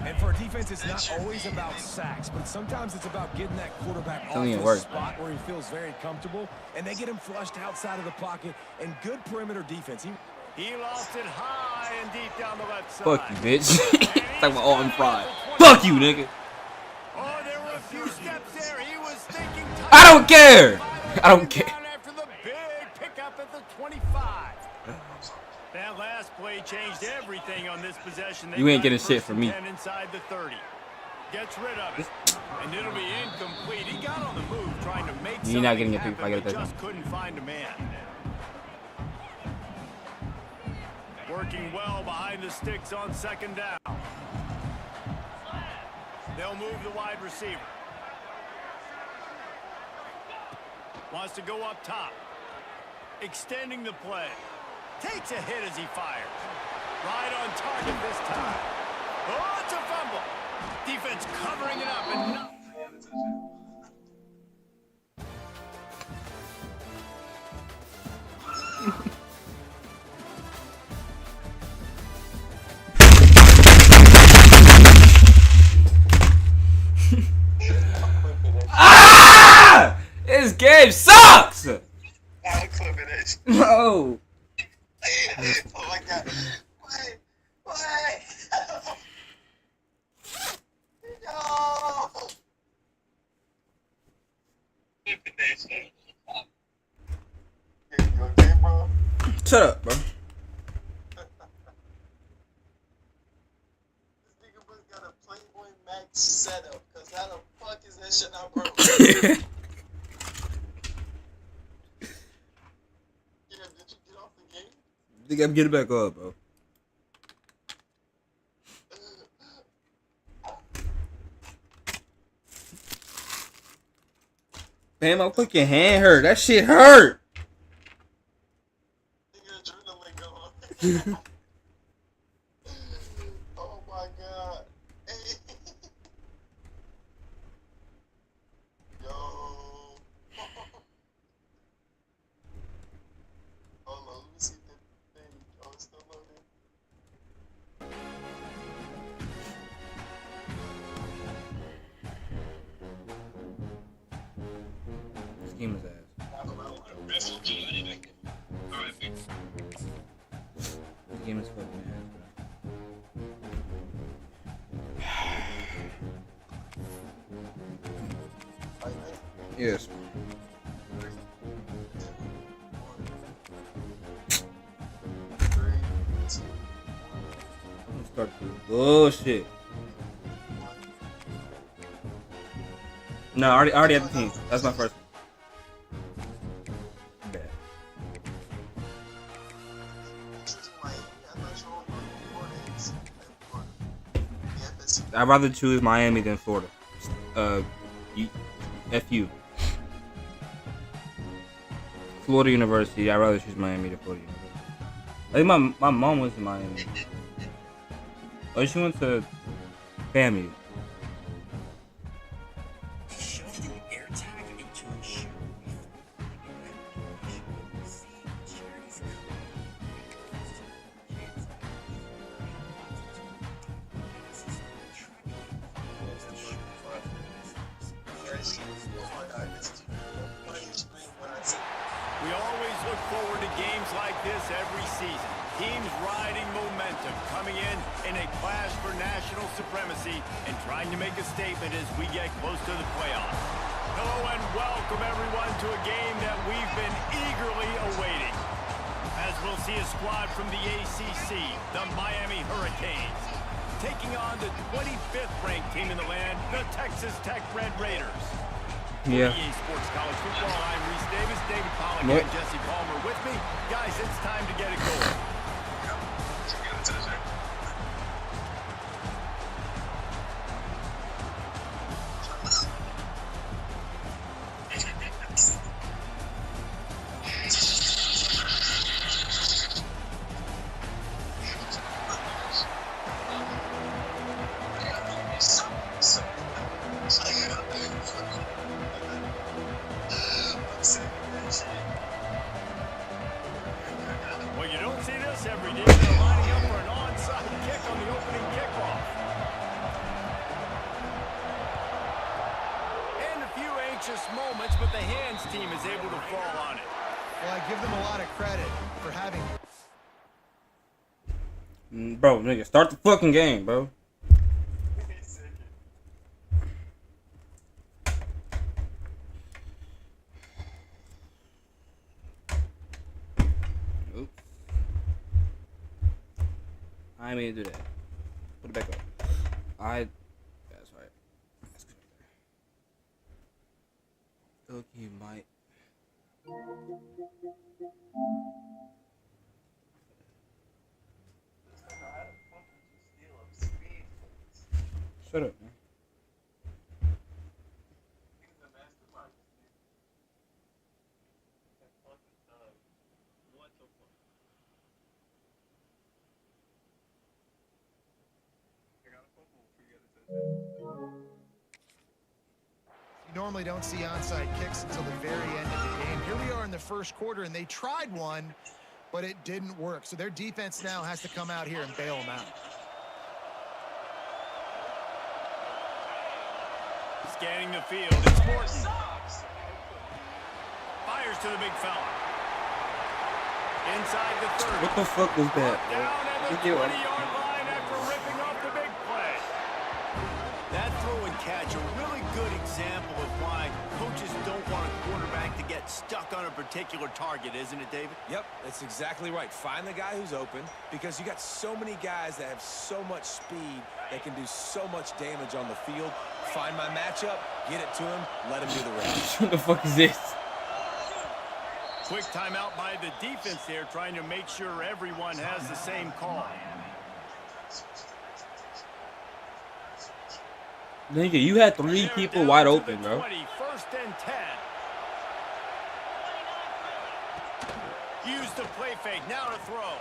And for a defense, it's not always about sacks, but sometimes it's about getting that quarterback off Telling you it the works. spot where he feels very comfortable, and they get him flushed outside of the pocket, and good perimeter defense. He lost it high and deep down the left side. Fuck you, bitch. Talking about, oh, I'm fried. Fuck you, nigga. Oh, there were a few steps there. He was thinking. I don't care. I don't care. After the big pickup at the 25. That last play changed everything on this possession. You ain't getting shit from me. Inside the 30. Gets rid of it. And it'll be incomplete. He got on the move trying to make You're not getting a happen, pick if I get a but touchdown. just couldn't find a man. Working well behind the sticks on second down. They'll move the wide receiver. Wants to go up top. Extending the play. Takes a hit as he fires. Right on target this time. Oh, it's a fumble. Defense covering it up and not. Ah! This game sucks. I'm clipping it. No. Oh my God. What? No. Clipping that shit. You okay, bro? Shut up, bro. This nigga was got a Playboy Max setup, cause how the fuck is that shit not broke? Yeah, did you get off the game? Think I'm getting back up, bro. Man, my fucking hand hurt. That shit hurt. Nigga, adrenaline going. Oh my God. Hey. Yo. Hold on, let me see the thing. Oh, it's still loading. This game is ass. This game is fucking ass, bro. Yes. I'm gonna start this bullshit. No, I already have the team. That's my first one. Bad. I'd rather choose Miami than Florida. FU. Florida University. I'd rather choose Miami than Florida University. I think my mom went to Miami. Oh, she went to FAMU. We always look forward to games like this every season. Teams riding momentum, coming in a clash for national supremacy and trying to make a statement as we get close to the playoffs. Hello and welcome everyone to a game that we've been eagerly awaiting. As we'll see a squad from the ACC, the Miami Hurricanes, taking on the 25th ranked team in the land, the Texas Tech Red Raiders. Yeah. EA Sports College Football, I'm Reese Davis, David Pollack, What? and Jesse Palmer with me. Guys, it's time to get it going. Well, you don't see this every day. They're lining up for an onside kick on the opening kickoff. And a few anxious moments, but the hands team is able to fall on it. Well, I give them a lot of credit for having... Bro, nigga, start the fucking game, bro. Oops. I ain't mean to do that. Put it back up. That's right. That's good. Look, you might. Shut up, man. You normally don't see onside kicks until the very end of the game. Here we are in the first quarter, and they tried one, but it didn't work. So their defense now has to come out here and bail them out. Scanning the field, it's Morton. Fires to the big fella. Inside the 30. What the fuck was that, bro? Down at the 20-yard line after ripping off the big play. That throw and catch, a really good example of why coaches don't want a quarterback to get stuck on a particular target, isn't it, David? Yep, that's exactly right. Find the guy who's open because you got so many guys that have so much speed that can do so much damage on the field. Find my matchup, get it to him, let him do the rest. What the fuck is this? Quick timeout by the defense there, trying to make sure everyone has the same call. Nigga, you had three people wide open, bro. 20, first and 10. Use the play fake, now to throw.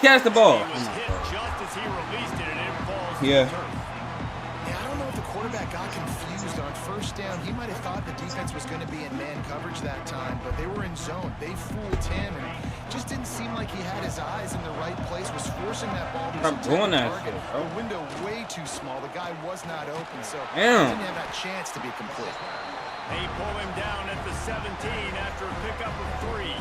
Catch the ball. He was hit just as he released it, and it falls to Yeah. the turf. Yeah, I don't know if the quarterback got confused on first down. He might have thought the defense was going to be in man coverage that time, but they were in zone. They fooled him, and just didn't seem like he had his eyes in the right place, was forcing that ball to his Stop doing intended that target. shit, bro. The window way too small. The guy was not open, so he Damn. didn't have that chance to be complete. They pull him down at the 17 after a pickup of 3.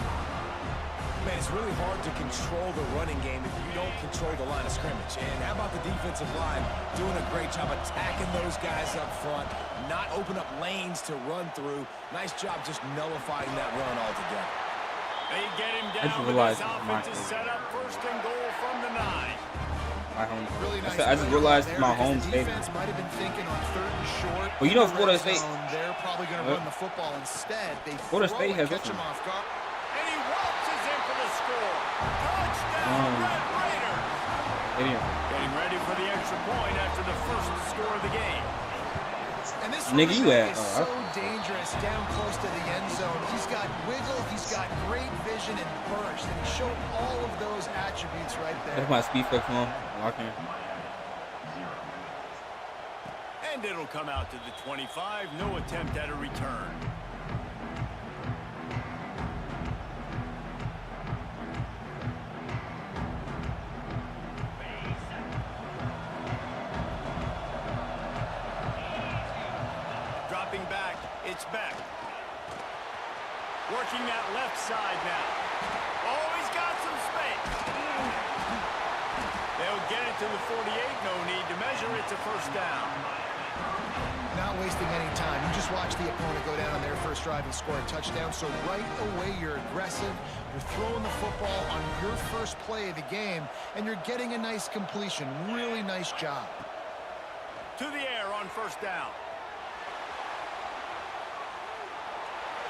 Man, it's really hard to control the running game if you don't control the line of scrimmage. And how about the defensive line doing a great job attacking those guys up front, not open up lanes to run through. Nice job just nullifying that run altogether. They get him just down with realized this my- offensive setup, first and goal from the 9. My home. Really nice I just play realized there my because home the stadium. defense might have been thinking on third and short. Well, you know in the Florida red State- zone, they're probably going to Yep. run the football instead. They Florida throw State and has catch this him one. off guard. And he waltzes in for the score. Touchdown, Red Raiders. Idiot. Getting ready for the extra point after the first score of the game. And this Nigga, you running at, back is so dangerous down close to the end zone. He's got wiggle, he's got great vision and burst, and he showed all of those attributes right there. That's my speed flex on. Lock in. And it'll come out to the 25. No attempt at a return. Dropping back It's back. Working that left side now. Oh, he's got some space. They'll get it to the 48. No need to measure. It's a first down. Not wasting any time. You just watch the opponent go down on their first drive and score a touchdown. So right away, you're aggressive. You're throwing the football on your first play of the game, and you're getting a nice completion. Really nice job. To the air on first down.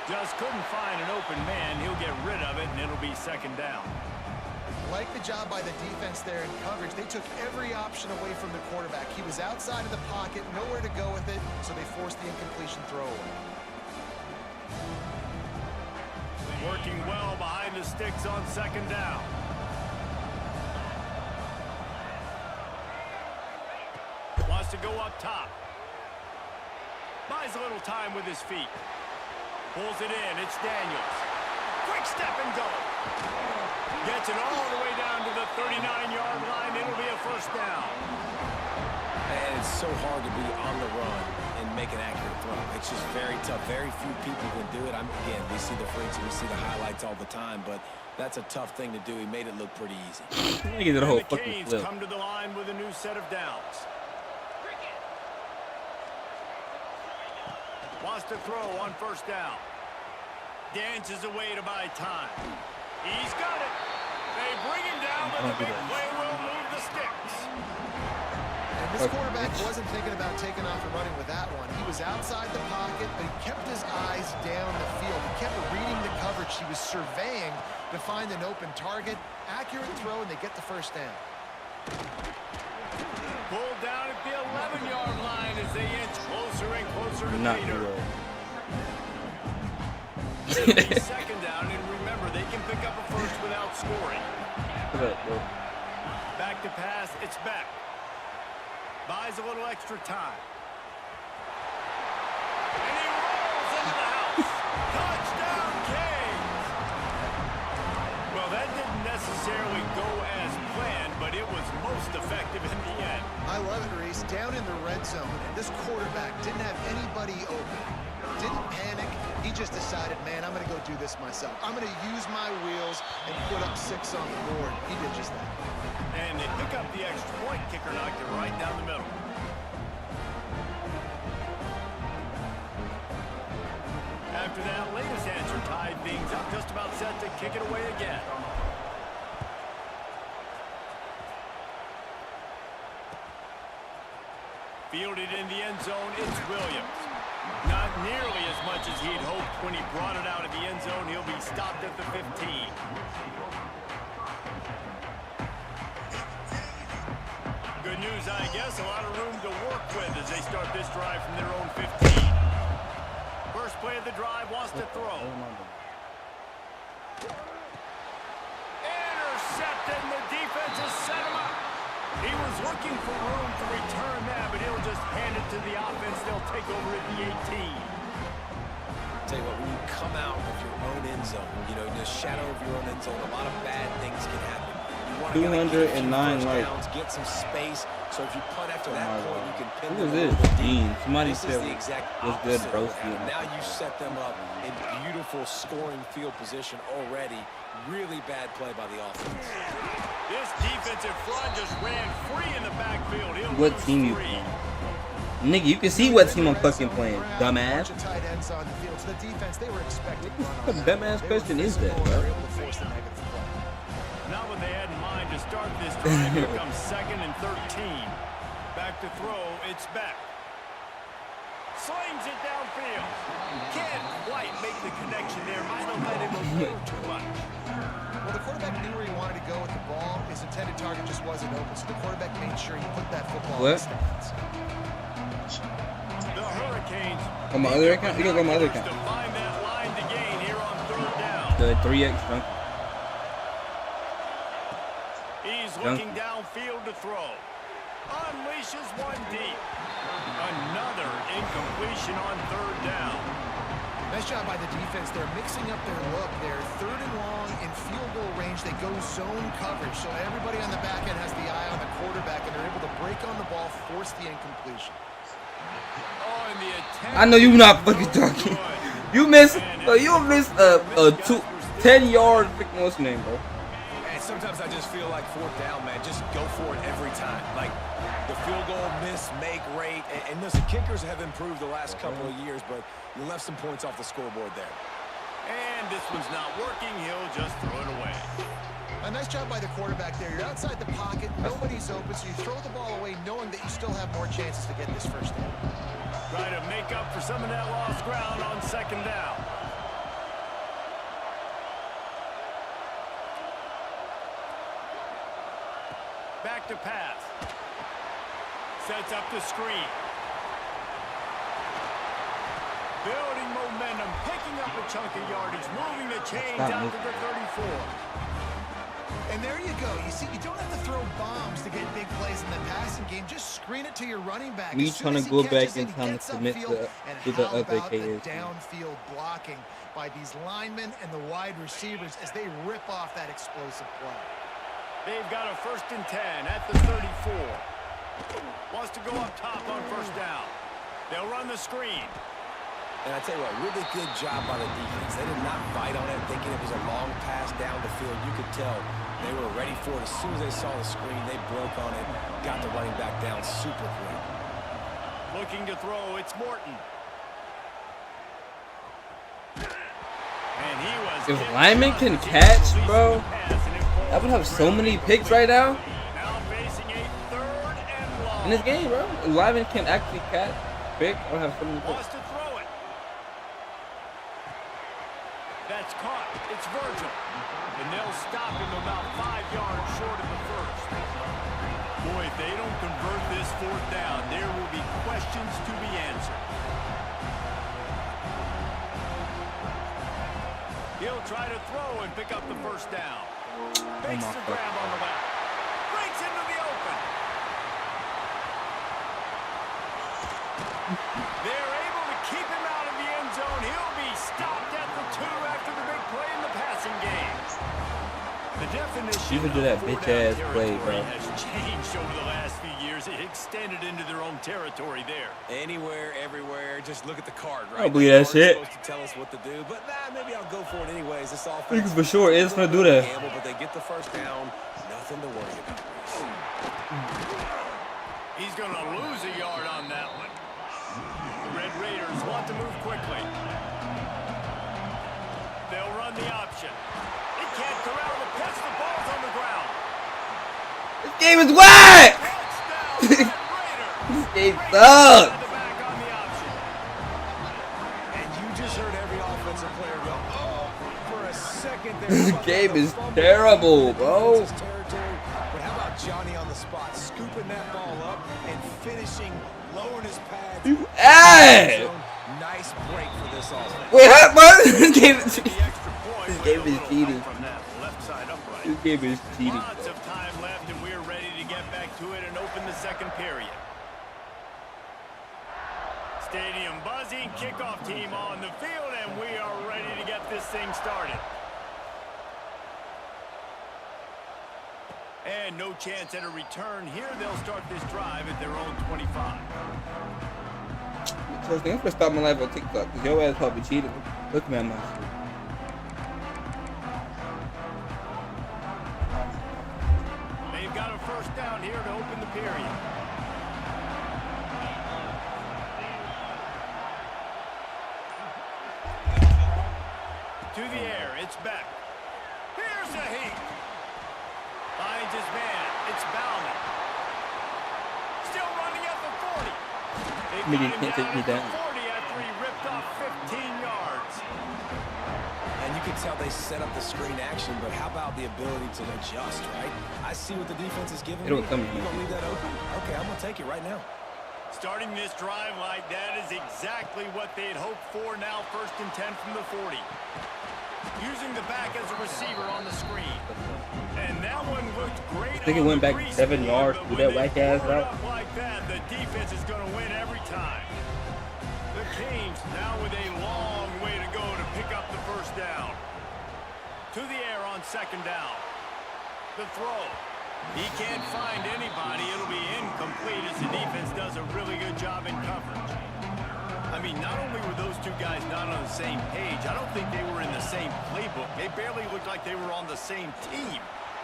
Just couldn't find an open man. He'll get rid of it, and it'll be second down. Like the job by the defense there in coverage. They took every option away from the quarterback. He was outside of the pocket, nowhere to go with it, so they forced the incompletion throw away. Working well behind the sticks on second down. Wants to go up top. Buys a little time with his feet. Pulls it in. It's Daniels. Quick step and go. Gets it all the way down to the 39-yard line. It'll be a first down. And it's so hard to be on the run and make an accurate throw. It's just very tough. Very few people can do it. Again, we see the freaks and we see the highlights all the time, but that's a tough thing to do. He made it look pretty easy. He did a whole And the fucking Canes flip. come to the line with a new set of downs. Wants to throw on first down. Dances away to buy time. He's got it. They bring him down, but the big play will move the sticks. And this quarterback wasn't thinking about taking off and running with that one. He was outside the pocket, but he kept his eyes down the field. He kept reading the coverage. He was surveying to find an open target. Accurate throw, and they get the first down. Pulled down at the 11-yard line as they inch closer and closer to Not Peter. real. It'll be second down, and remember, they can pick up a first without scoring. Look at that, bro. Back to pass, it's back. Buys a little extra time. And he rolls into the house. Touchdown, Canes! Well, that didn't necessarily go as planned, but it was most effective in the end. I love it, Reese. Down in the red zone, and this quarterback didn't have anybody open. Didn't panic. He just decided, man, I'm going to go do this myself. I'm going to use my wheels and put up 6 on the board. He did just that. And they pick up the extra point. Kicker knocked it right down the middle. After that latest answer tied things up, just about set to kick it away again. Fielded in the end zone, it's Williams. Not nearly as much as he'd hoped when he brought it out of the end zone. He'll be stopped at the 15. Good news, I guess. A lot of room to work with as they start this drive from their own 15. First play of the drive, wants to throw. Intercepted, and the defense has set him up. He was looking for room to return that, but he'll just hand it to the offense. They'll take over at the 18. Tell you what, when you come out of your own end zone, you know, in the shadow of your own end zone, a lot of bad things can happen. You want to 209 likes, get some space. So if you punt after that point, you can pin Who them is over this? deep. Dean. Somebody This said is the exact was good, opposite bro. of what happened. Now you set them up in beautiful scoring field position already. Really bad play by the offense. This defensive front just ran free in the backfield. He'll What lose team you 3. playing? Nigga, you can see what team I'm fucking playing, dumbass. Tight ends on the field. So the defense, they were expecting run on What that. dumbass They were question is that, physical, bro? they were able to force the negative play. Not what they had in mind to start this drive. Here comes second and 13. Back to throw. It's back. Slings it downfield. Can't quite make the connection there. Might have let him a little too much. Well, the quarterback knew where he wanted to go with the ball. His intended target just wasn't open, so the quarterback made sure he put that football in What? the stands. The Hurricanes. On my other account? You can go on my other To account. find that line to gain here on third down. The 3X dunk. He's looking downfield to throw. Unleashes one deep. Another incompletion on third down. Nice job by the defense. They're mixing up their look. They're third and long in field goal range. They go zone coverage, so everybody on the back end has the eye on the quarterback, and they're able to break on the ball, force the incompletion. Oh, and the I know you not fucking talking. You missed a 10-yard freaking what's name, bro. And sometimes I just feel like fourth down, man. Just go for it every time. Like the field goal miss, make rate. And listen, kickers have improved the last couple of years, but you left some points off the scoreboard there. And this one's not working. He'll just throw it away. A nice job by the quarterback there. You're outside the pocket. Nobody's open, so you throw the ball away knowing that you still have more chances to get this first down. Try to make up for some of that lost ground on second down. Back to pass. Sets up the screen. Building momentum, picking up a chunk of yardage, moving the chains out to the 34. And there you go. You see, you don't have to throw bombs to get big plays in the passing game. Just screen it to your running back. Me trying to go back in time to commit to the other KS. Downfield blocking by these linemen and the wide receivers as they rip off that explosive play. They've got a 1st and 10 at the 34. Wants to go up top on first down. They'll run the screen. And I tell you what, really good job by the defense. They did not bite on it thinking it was a long pass down the field. You could tell they were ready for it. As soon as they saw the screen, they broke on it, got the running back down super quick. Looking to throw, it's Morton. And he was if linemen can catch, bro, I would have so many picks right now. Now facing a 3rd and long. In this game, bro. If linemen can actually catch big, I would have so many Wants picks. to throw it. That's caught. It's Virgil. And they'll stop him about 5 yards short of the first. Boy, if they don't convert this 4th down, there will be questions to be answered. He'll try to throw and pick up the first down. Makes the grab on the back. Breaks into the open. They're able to keep him out of the end zone. He'll be stopped at the 2 after the big play in the passing game. The definition You can do that of bitch-ass play, territory bro. has changed over the last few years. It extended into their own territory there. Anywhere, everywhere, just look at the card, right? I don't believe that The card's shit. supposed to tell us what to do, but maybe I'll go for it anyways. This offense Niggas for sure is gonna do that. gamble, but they get the first down. Nothing to worry about. He's going to lose a yard on that one. The Red Raiders want to move quickly. They'll run the option. He can't corral the pitch. The ball's on the ground. This game is whack! Touchdown, Red Raiders. This game Raiders sucks! at the back on the option. And you just heard every offensive player go, oh, for a second there. This How about game the is fumble? terrible, bro. Defense's territory. But how about Johnny on the spot, scooping that ball up and finishing, lowering his pads. Hey! Nice break for this offense. Wait, what? This game is The extra point This with game a is little cheating. help from that left side upright. This game is cheating, Lots bro. of time left, and we're ready to get back to it and open the second period. Stadium buzzing, kickoff team on the field, and we are ready to get this thing started. And no chance at a return here. They'll start this drive at their own 25. So I think I'm gonna stop my life on TikTok because your ass probably cheated. Look at my shit. They've got a first down here to open the period. To the air, it's back. Here's a heat. Finds his man. It's Bauman. Still running at the 40. They got Nigga him can't take me at the down. 40 after he ripped off 15 yards. And you can tell they set up the screen action, but how about the ability to adjust, right? I see what the defense is giving It don't me. come You here. gonna leave that open? Okay, I'm gonna take it right now. Starting this drive like that is exactly what they'd hoped for. Now 1st and 10 from the 40. Using the back as a receiver on the screen. And that one looked great. I think it went back 7 yards through that whack ass route. Like that, the defense is going to win every time. The Kings now with a long way to go to pick up the first down. To the air on second down. The throw. He can't find anybody. It'll be incomplete as the defense does a really good job in coverage. I mean, not only were those two guys not on the same page, I don't think they were in the same playbook. They barely looked like they were on the same team.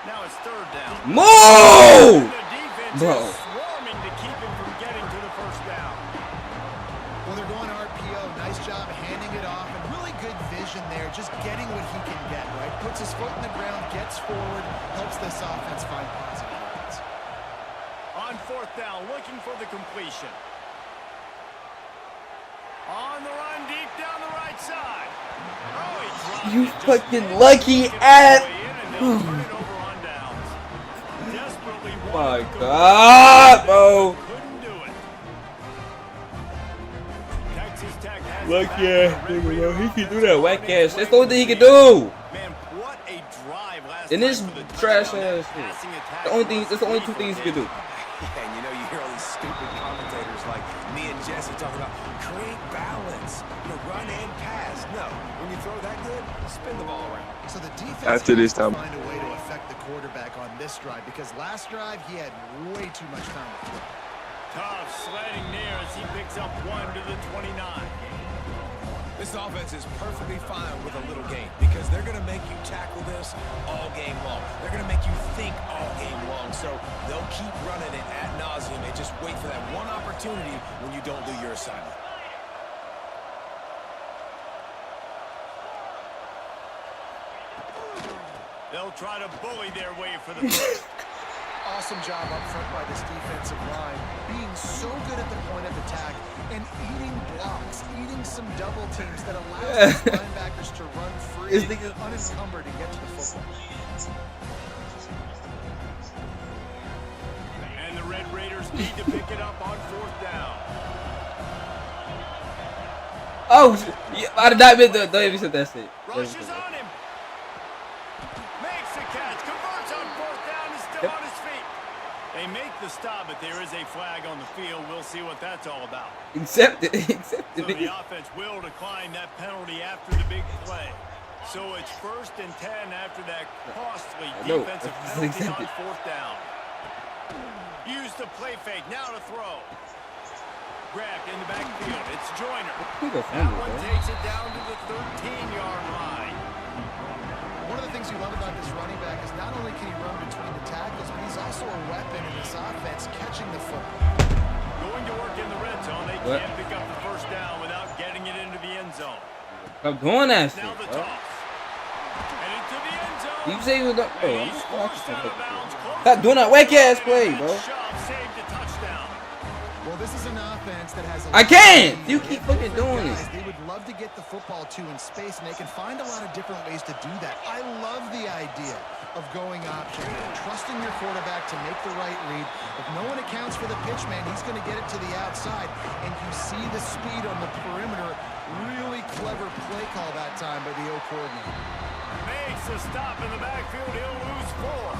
Now it's third down. Move! The defense Bro. is swarming to keep him from getting to the first down. Well, they're going RPO. Nice job handing it off, and really good vision there, just getting what he can get, right? Puts his foot in the ground, gets forward, helps this offense find positive yards. On fourth down, looking for the completion. On the run, deep down the right side. Oh, he dropped You it. Just fucking managed lucky to get ass. it away in, and they'll turn it over on downs. Desperately My wanted to go God, for it, bro. couldn't do it. Texas Tech has Lucky it back ass with the Red nigga, bro. Raider He can do offense that whack on its ass. That's way the only thing he to can the do. Man, what a drive last In time this for the trash touchdown. ass shit. Passing attack The only thing, was that's the only two lethal, things he can do. Yeah, and you know, you hear all these stupid commentators like me and Jesse talking about create balance, run and pass. No, when you throw that good, spin the ball around. So the defense After this has to time. find a way to affect the quarterback on this drive, because last drive he had way too much time to throw. Tough sledding near as he picks up 1 to the 29. This offense is perfectly fine with a little game because they're going to make you tackle this all game long. They're going to make you think all game long. So they'll keep running it ad nauseum and just wait for that one opportunity when you don't do your assignment. They'll try to bully their way for the first. Awesome job up front by this defensive line, being so good at the point of attack and eating blocks, eating some double teams that allows these linebackers to run free, This nigga- unencumbered, and get to the football. And the Red Raiders need to pick it up on fourth down. Oh, yeah, I did not mean to. Don't even say that shit. Rushes on him. Makes the catch. Converts on fourth down. Is still on his feet. They make the stop, but there is a flag on the field. We'll see what that's all about. Accept it. Accept So it. the offense will decline that penalty after the big play. So it's 1st and 10 after that costly I know. defensive That's penalty accepted. on fourth down. Use the play fake. Now to throw. Grabbed in the backfield. It's Joyner. He go That fumble, one bro. takes it down to the 13-yard line. One of the things you love about this running back is not only can he run between the tackles, but he's also a weapon in this offense, catching the football. Going to work in the red zone. They What? can't pick up the first down without getting it into the end zone. Stop doing that shit, Now the bro. toss. And into the end zone. You say you was not, bro. And I'm he's just forced out of watching. bounds. Stop doing that whack ass play, bro. Shove saved a touchdown. Well, this is an offense that has a I lot can't. of You keep fucking doing guys it. They would love to get the football to in space, and they can find a lot of different ways to do that. I love the idea of going option, trusting your quarterback to make the right read. If no one accounts for the pitch, man, he's going to get it to the outside, and you see the speed on the perimeter. Really clever play call that time by the O coordinator. Makes a stop in the backfield. He'll lose 4.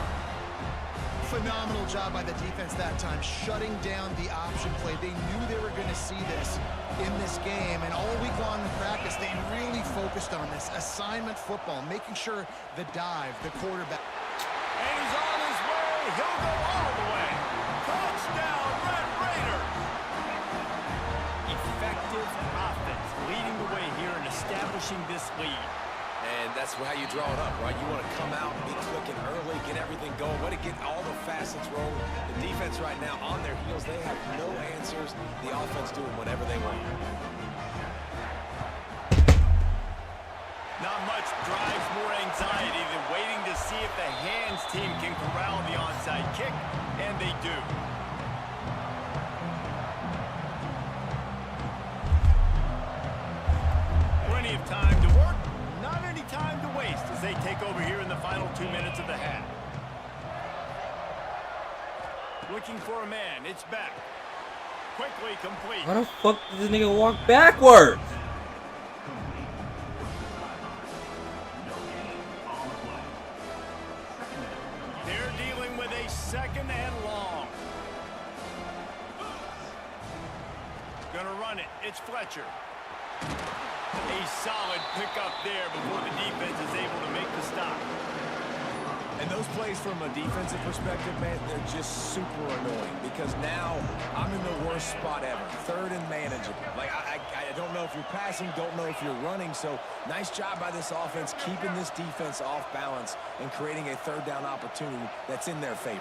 Phenomenal job by the defense that time, shutting down the option play. They knew they were going to see this in this game, and all week long in practice, they really focused on this assignment football, making sure the dive, the quarterback. And he's on his way. He'll go all the way. Touchdown, Red Raiders. Effective offense leading the way here and establishing this lead. And that's how you draw it up, right? You want to come out, be clicking early, get everything going, want to get all the facets rolling. The defense right now on their heels, they have no answers. The offense doing whatever they want. Not much drives more anxiety than waiting to see if the hands team can corral the onside kick, and they do. Plenty of time to work, not any time to waste as they take over here in the final 2 minutes of the half. Looking for a man, it's back. Quickly complete. Why the fuck did this nigga walk backwards? They're dealing with a 2nd and long. Gonna run it. It's Fletcher. A solid pickup there before the defense is able to make the stop. And those plays from a defensive perspective, man, they're just super annoying because now I'm in the worst spot ever. Third and manageable. Like, I don't know if you're passing, don't know if you're running. So nice job by this offense keeping this defense off balance and creating a third down opportunity that's in their favor.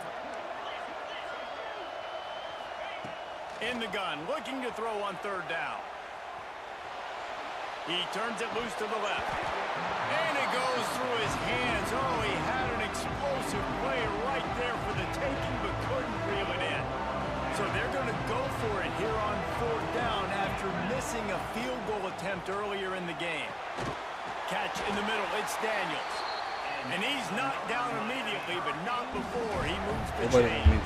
In the gun, looking to throw on third down. He turns it loose to the left. And it goes through his hands. Oh, he had an explosive play right there for the taking, but couldn't reel it in. So they're going to go for it here on fourth down after missing a field goal attempt earlier in the game. Catch in the middle, it's Daniels. And he's knocked down immediately, but not before he moves the chains.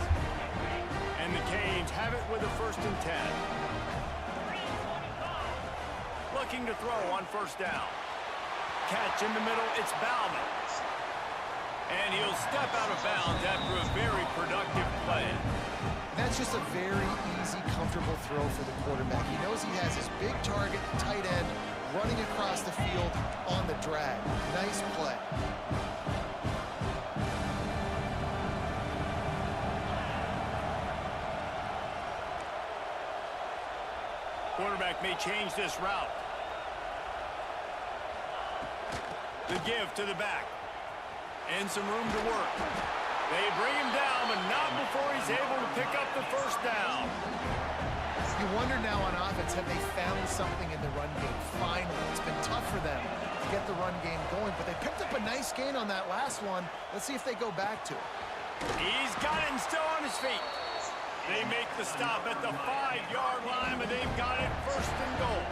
And the Canes have it with a 1st and 10. Looking to throw on first down. Catch in the middle, it's Bauman. And he'll step out of bounds after a very productive play. That's just a very easy, comfortable throw for the quarterback. He knows he has his big target, tight end, running across the field on the drag. Nice play. Quarterback may change this route. The give to the back. And some room to work. They bring him down, but not before he's able to pick up the first down. You wonder now on offense, have they found something in the run game? Finally, it's been tough for them to get the run game going, but they picked up a nice gain on that last one. Let's see if they go back to it. He's got it and still on his feet. They make the stop at the 5-yard line, but they've got it 1st and goal.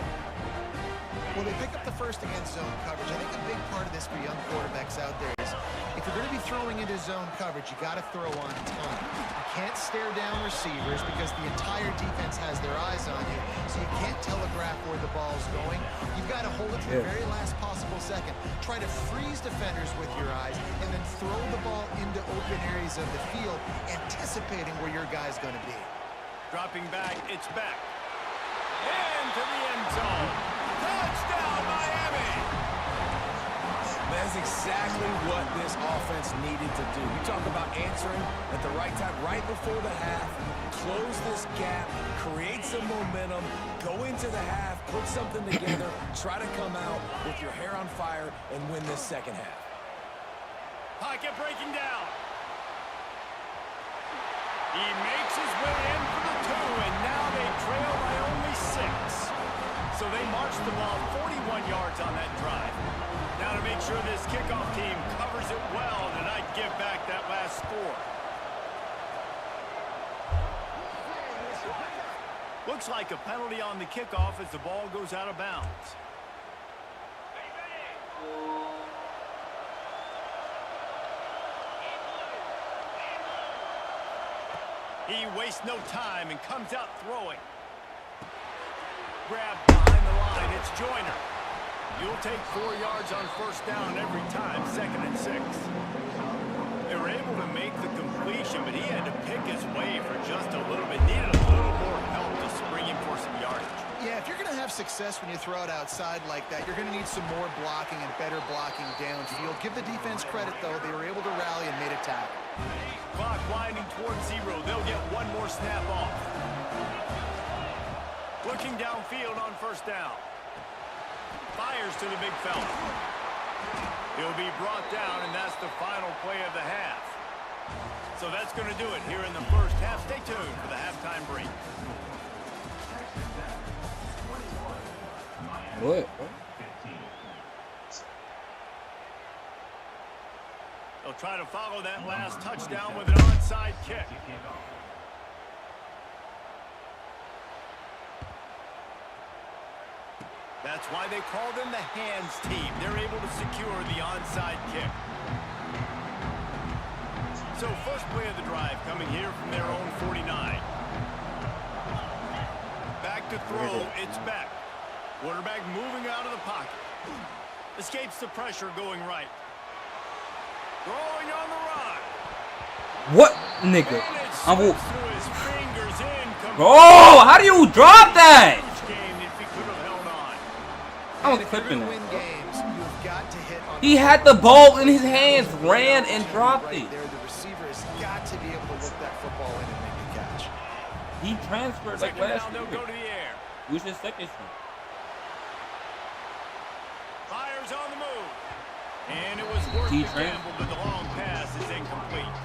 Well, they pick up the first against zone coverage. I think a big part of this for young quarterbacks out there is if you're going to be throwing into zone coverage, you got to throw on time. You can't stare down receivers because the entire defense has their eyes on you, so you can't telegraph where the ball's going. You've got to hold it to the very last possible second. Try to freeze defenders with your eyes and then throw the ball into open areas of the field, anticipating where your guy's going to be. Dropping back, it's back. Into the end zone. Touchdown, Miami! That's exactly what this offense needed to do. You talk about answering at the right time, right before the half, close this gap, create some momentum, go into the half, put something together, try to come out with your hair on fire and win this second half. Pocket breaking down. He makes his way in for the 2, and now they trail by only 6. So they march the ball 41 yards on that drive. Now to make sure this kickoff team covers it well to not give back that last score. Looks like a penalty on the kickoff as the ball goes out of bounds. He wastes no time and comes out throwing. Grab behind the line, it's Joyner. You'll take 4 yards on first down every time, 2nd and 6. They were able to make the completion, but he had to pick his way for just a little bit. Needed a little more help to spring him for some yardage. Yeah, if you're going to have success when you throw it outside like that, you're going to need some more blocking and better blocking downfield. Give the defense credit, though. They were able to rally and made a tackle. Clock winding towards 0. They'll get one more snap off. Looking downfield on first down. Fires to the big fella. He'll be brought down, and that's the final play of the half. So that's going to do it here in the first half. Stay tuned for the halftime break. What? They'll try to follow that last touchdown with an onside kick. That's why they call them the hands team. They're able to secure the onside kick. So first play of the drive coming here from their own 49. Back to throw, it's back. Quarterback moving out of the pocket. Escapes the pressure going right. Throwing on the run. What, nigga? I'm through his fingers in. Oh, how do you drop that? Game if he could have held on. I'm And if you're clipping gonna it. win games, you've got to hit on. He had the ball in his hands, ran and dropped right it. there. The receiver has got to be able to look that football in and make the catch. He transferred like Second last down, they'll go to year. the air. Who's his second string? Fires on the move. And it was worth He the gamble, but the long pass is incomplete.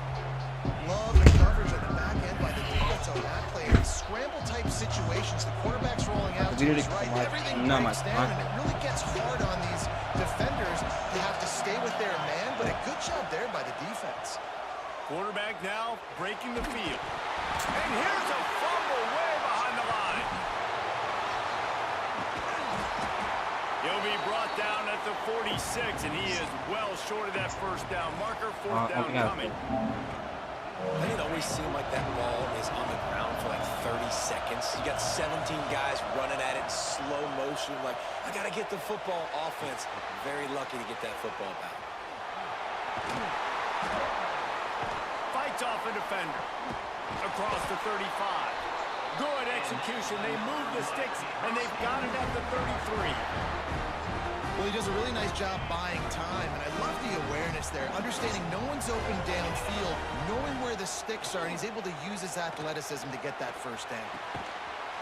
Love the coverage on the back end by the defense on that play. In scramble-type situations, the quarterback's rolling out to his right. Everything breaks down, and it really gets hard on these defenders to have to stay with their man, but a good job there by the defense. Quarterback now breaking the field. And here's a fumble way behind the line. He'll be brought down at the 46, and he is well short of that first down marker. Fourth down coming. And it always seemed like that ball is on the ground for like 30 seconds. You got 17 guys running at it in slow motion. Like, I got to get the football. Offense, very lucky to get that football back. Fights off a defender. Across the 35. Good execution. They move the sticks, and they've got it at the 33. Well, he does a really nice job buying time, and I love the awareness there, understanding no one's open downfield, knowing where the sticks are, and he's able to use his athleticism to get that first down.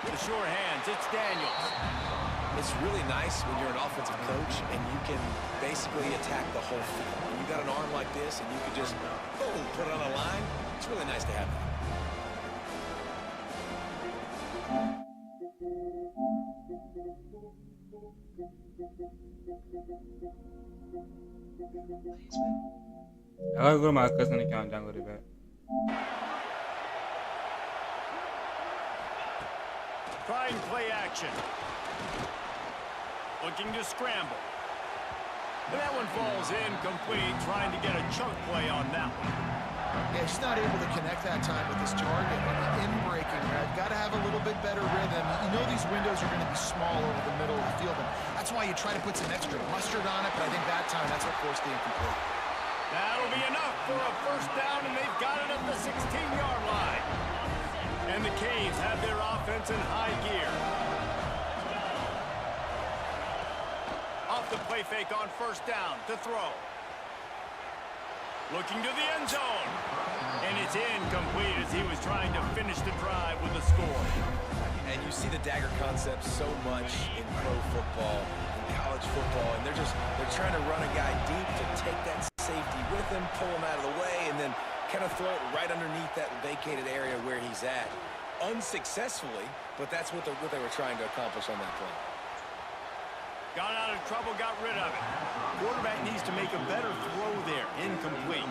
The short hands, it's Daniels. It's really nice when you're an offensive coach and you can basically attack the whole field. When you got an arm like this and you can just, boom, put it on a line, it's really nice to have that. I gotta go to my cousin account and download it back. Trying play action. Looking to scramble. And that one falls incomplete, trying to get a chunk play on that one. Yeah, he's not able to connect that time with his target on the in-breaking route. Got to have a little bit better rhythm. You know these windows are going to be small over the middle of the field, and that's why you try to put some extra mustard on it, but I think that time that's what forced the incomplete. That'll be enough for a first down, and they've got it at the 16-yard line. And the Canes have their offense in high gear. Off the play fake on first down to throw. Looking to the end zone. And it's incomplete as he was trying to finish the drive with a score. And you see the dagger concept so much in pro football, in college football, and they're trying to run a guy deep to take that safety with him, pull him out of the way, and then kind of throw it right underneath that vacated area where he's at. Unsuccessfully, but that's what they were trying to accomplish on that play. Got out of trouble, got rid of it. Quarterback needs to make a better throw there. Incomplete.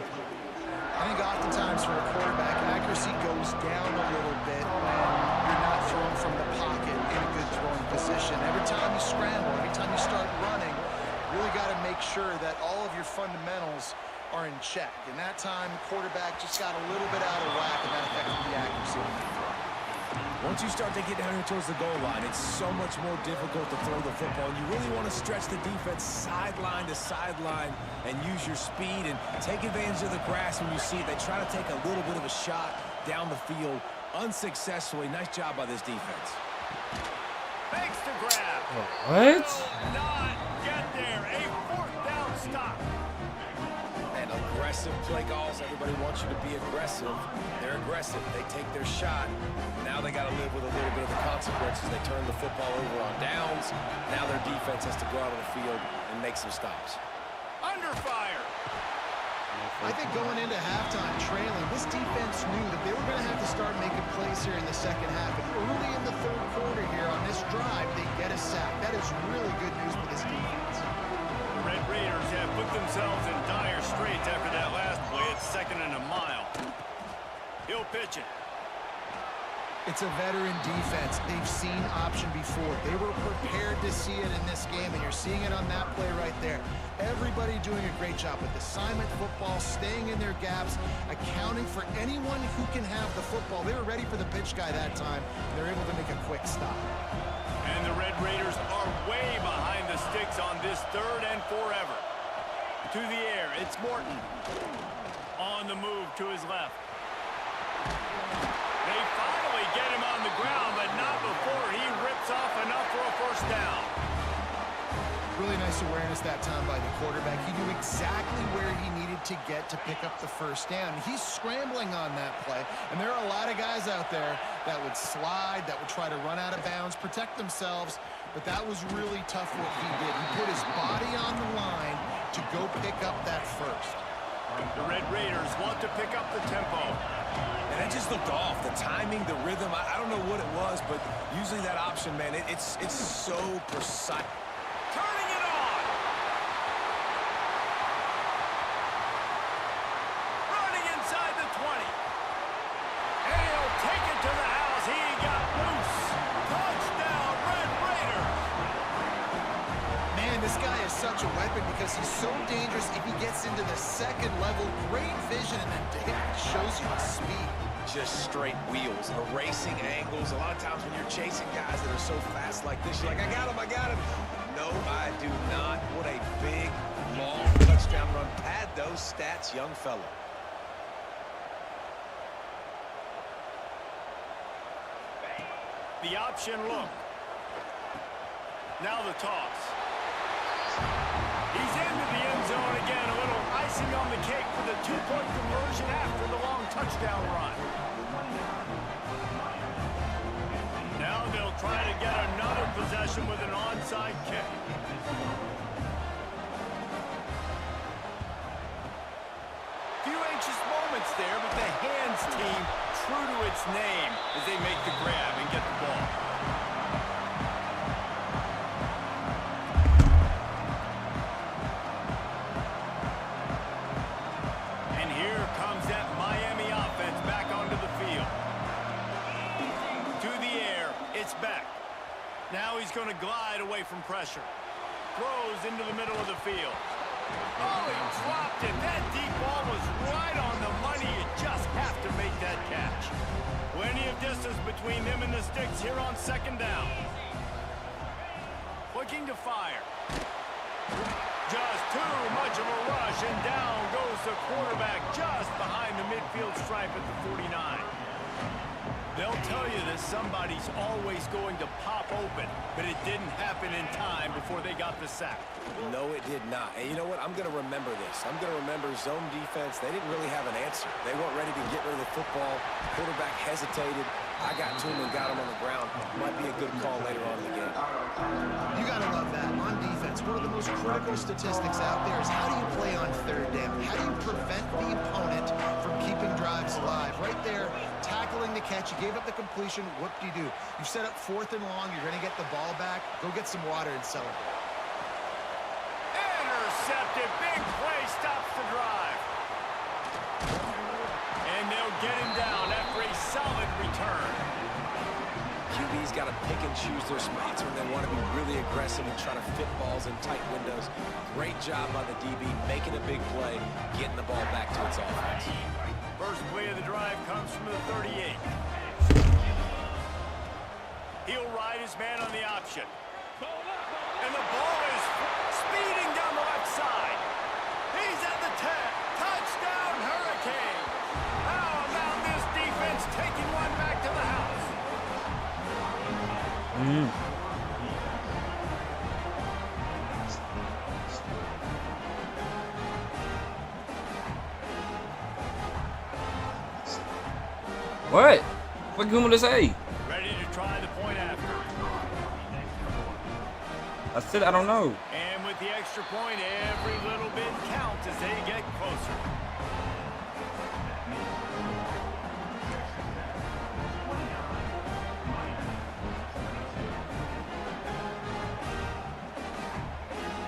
I think oftentimes for a quarterback, accuracy goes down a little bit when you're not throwing from the pocket in a good throwing position. Every time you scramble, every time you start running, you really got to make sure that all of your fundamentals are in check. And that time, the quarterback just got a little bit out of whack, and that affected the accuracy on the throw. Once you start to get down here towards the goal line, it's so much more difficult to throw the football. And you really want to stretch the defense sideline to sideline and use your speed and take advantage of the grass when you see it. They try to take a little bit of a shot down the field unsuccessfully. Nice job by this defense. Thanks to grab. What? Will not get there. A fourth down stop. And aggressive play calls. Everybody wants you to be aggressive. They're aggressive. They take their shot. Now they got to live with a little bit of the consequences. They turn the football over on downs. Now their defense has to go out on the field and make some stops. Under fire. I think going into halftime trailing, this defense knew that they were going to have to start making plays here in the second half. And early in the third quarter here on this drive, they get a sack. That is really good news for this defense. The Red Raiders have put themselves in dire straits after that last play. It's 2nd and a mile. He'll pitch it. It's a veteran defense. They've seen option before. They were prepared to see it in this game, and you're seeing it on that play right there. Everybody doing a great job with assignment football, staying in their gaps, accounting for anyone who can have the football. They were ready for the pitch guy that time, and they're able to make a quick stop. And the Red Raiders are way behind the sticks on this 3rd and forever. To the air, it's Morton. On the move to his left. They finally get him on the ground, but not before he rips off enough for a first down. Really nice awareness that time by the quarterback. He knew exactly where he needed to get to pick up the first down. He's scrambling on that play, and there are a lot of guys out there that would slide, that would try to run out of bounds, protect themselves, but that was really tough what he did. He put his body on the line to go pick up that first. The Red Raiders want to pick up the tempo. And it just looked off. The timing, the rhythm, I don't know what it was, but usually that option, man, it's so precise. Turning it on. Running inside the 20. And he'll take it to the house. He got loose. Touchdown, Red Raiders. Man, this guy is such a weapon because he's so dangerous if he gets into the second level. Great vision, and then David shows you the speed. Just straight wheels, erasing angles. A lot of times when you're chasing guys that are so fast like this, you're like, I got him, I got him. No, I do not. What a big, long touchdown run. Pad those stats, young fella. The option look. Now the toss. He's into the end zone again. A little icing on the cake for the two-point conversion after the long touchdown run. Now they'll try to get another possession with an onside kick. Few anxious moments there, but the hands team true to its name as they make the grab and get the ball. And here comes that Miami offense back onto the field. To the air, it's back. Now he's going to glide away from pressure. Throws into the middle of the field. Oh, he dropped it. That deep ball was right on the money. You just have to make that catch. Plenty of distance between them and the sticks here on second down. Looking to fire. Just too much of a rush, and down goes the quarterback just behind the midfield stripe at the 49. They'll tell you that somebody's always going to pop open, but it didn't happen in time before they got the sack. No, it did not. And you know what? I'm going to remember this. I'm going to remember zone defense. They didn't really have an answer. They weren't ready to get rid of the football. Quarterback hesitated. I got to him and got him on the ground. Might be a good call later on in the game. You got to love that. On defense, one of the most critical statistics out there is how do you play on third down? How do you prevent the opponent from keeping drives alive? Right there, tackling the catch. You gave up the completion. What do? You set up 4th and long. You're going to get the ball back. Go get some water and celebrate. Intercepted. Big play stops the drive. And they'll get him down after a solid return. QB's got to pick and choose their spots when they want to be really aggressive and try to fit balls in tight windows. Great job by the DB making a big play, getting the ball back to its offense. First play of the drive comes from the 38. He'll ride his man on the option. And the ball is speeding down the left side. He's at the 10. Touchdown, Hurricane. How about this defense taking one back to the house? What? What you want me to say? Ready to try the point after. I said I don't know. And with the extra point, every little bit counts as they get closer.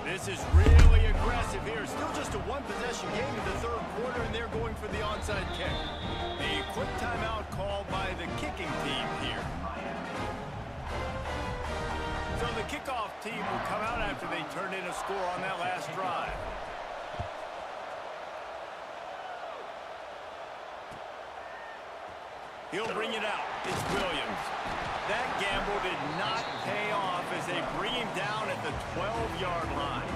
This is really aggressive here. Still just a one-possession game in the third quarter, and they're going for the onside kick. A quick timeout called by the kicking team here. So the kickoff team will come out after they turn in a score on that last drive. He'll bring it out. It's Williams. That gamble did not pay off as they bring him down at the 12-yard line.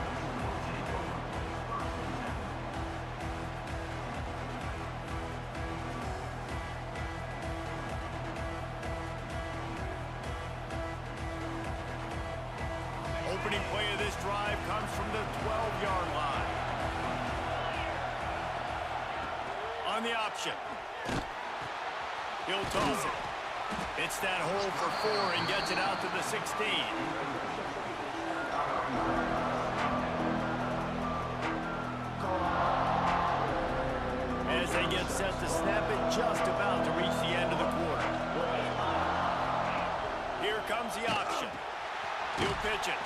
Opening winning play of this drive comes from the 12-yard line. On the option. He'll toss it. It's that hole for 4 and gets it out to the 16. As they get set to snap it, just about to reach the end of the quarter. Here comes the option. He'll pitch it.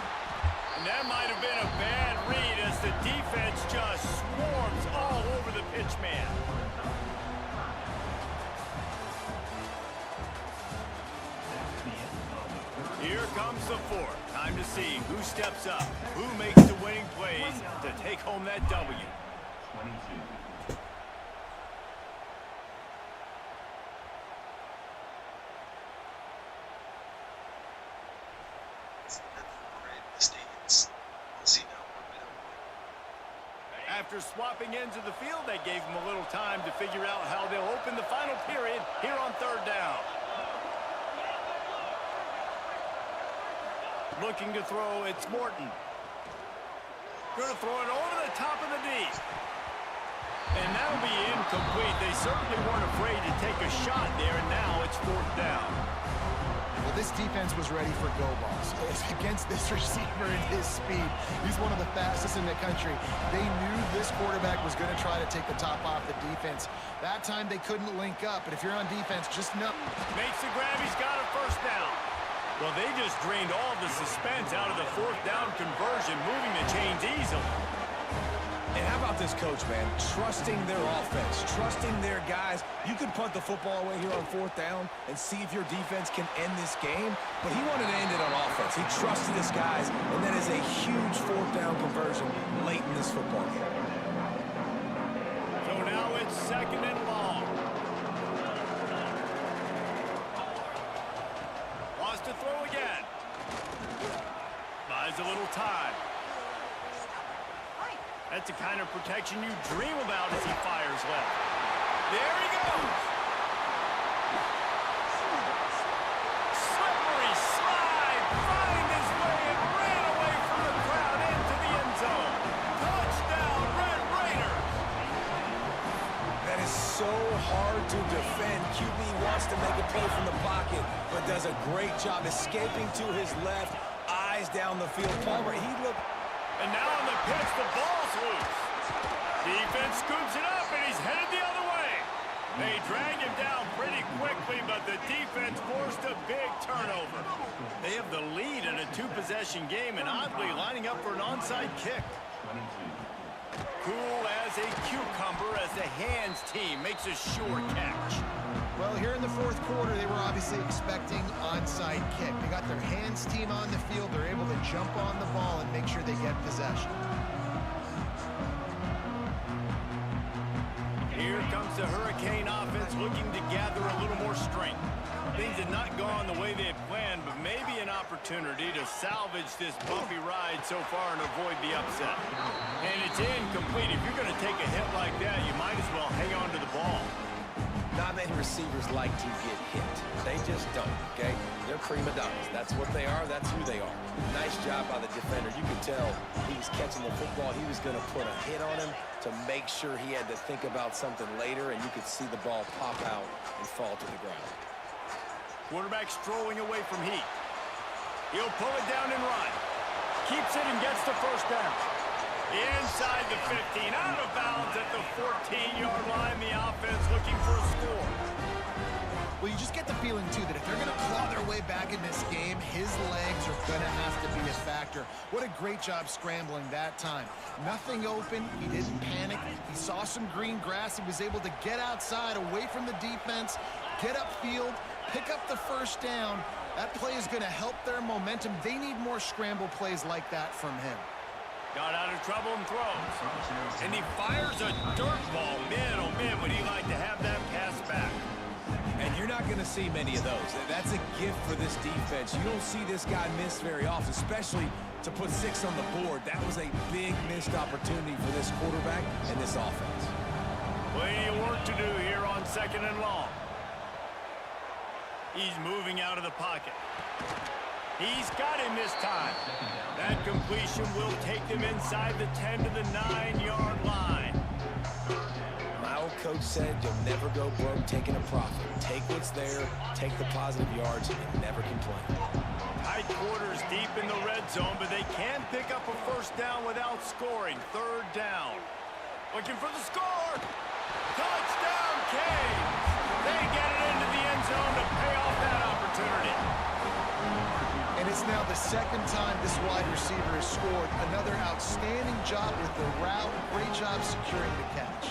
And that might have been a bad read as the defense just swarms all over the pitch man. Here comes the 4th. Time to see who steps up, who makes the winning plays to take home that W. 22. After swapping ends of the field, they gave him a little time to figure out how they'll open the final period here on 3rd down. Looking to throw, it's Morton. Going to throw it over the top of the D. And that'll be incomplete. They certainly weren't afraid to take a shot there, and now it's 4th down. Well, this defense was ready for go balls. Against this receiver and his speed, he's one of the fastest in the country. They knew this quarterback was going to try to take the top off the defense. That time they couldn't link up, but if you're on defense, just know. Makes the grab, he's got a 1st down. Well, they just drained all the suspense out of the 4th down conversion, moving the chains easily. And how about this coach, man? Trusting their offense, trusting their guys. You could punt the football away here on 4th down and see if your defense can end this game, but he wanted to end it on offense. He trusted his guys, and that is a huge 4th down conversion late in this football game. So now it's 2nd and long. Wants to throw again. Buys a little time. That's the kind of protection you dream about as he fires left. There he goes. Slippery slide, find his way and ran away from the crowd into the end zone. Touchdown, Red Raiders. That is so hard to defend. QB wants to make a play from the pocket, but does a great job escaping to his left, eyes down the field. Palmer, he looked... And now on the pitch, the ball's loose. Defense scoops it up, and he's headed the other way. They drag him down pretty quickly, but the defense forced a big turnover. They have the lead in a 2-possession game, and oddly lining up for an onside kick. 22. Cool as a cucumber as the hands team makes a sure catch. Well, here in the 4th quarter, they were obviously expecting onside kick. They got their hands team on the field. They're able to jump on the ball and make sure they get possession. Here comes the Hurricane offense looking to gather a little more strength. Things had not gone the way they had planned, but maybe an opportunity to salvage this bumpy ride so far and avoid the upset. And it's incomplete. If you're going to take a hit like that, you might as well hang on to the ball. Not many receivers like to get hit. They just don't, okay? They're prima donnas. That's what they are. That's who they are. Nice job by the defender. You could tell he was catching the football. He was going to put a hit on him to make sure he had to think about something later, and you could see the ball pop out and fall to the ground. Quarterback strolling away from heat. He'll pull it down and run. Keeps it and gets the 1st down. Inside the 15, out of bounds at the 14-yard line. The offense looking for a score. Well, you just get the feeling, too, that if they're going to claw their way back in this game, his legs are going to have to be a factor. What a great job scrambling that time. Nothing open. He didn't panic. He saw some green grass. He was able to get outside, away from the defense, get upfield, pick up the 1st down. That play is going to help their momentum. They need more scramble plays like that from him. Got out of trouble and throws. And he fires a dirt ball. Man, oh man, would he like to have that pass back. And you're not going to see many of those. That's a gift for this defense. You don't see this guy miss very often, especially to put 6 on the board. That was a big missed opportunity for this quarterback and this offense. Plenty of work to do here on 2nd and long. He's moving out of the pocket. He's got him this time. That completion will take them inside the 10 to the 9-yard line. My old coach said you'll never go broke taking a profit. Take what's there, take the positive yards, and never complain. Tight quarters deep in the red zone, but they can pick up a first down without scoring. Third down. Looking for the score. Touchdown, Canes. They get it into the end zone to pay off that opportunity. And it's now the second time this wide receiver has scored. Another outstanding job with the route. Great job securing the catch.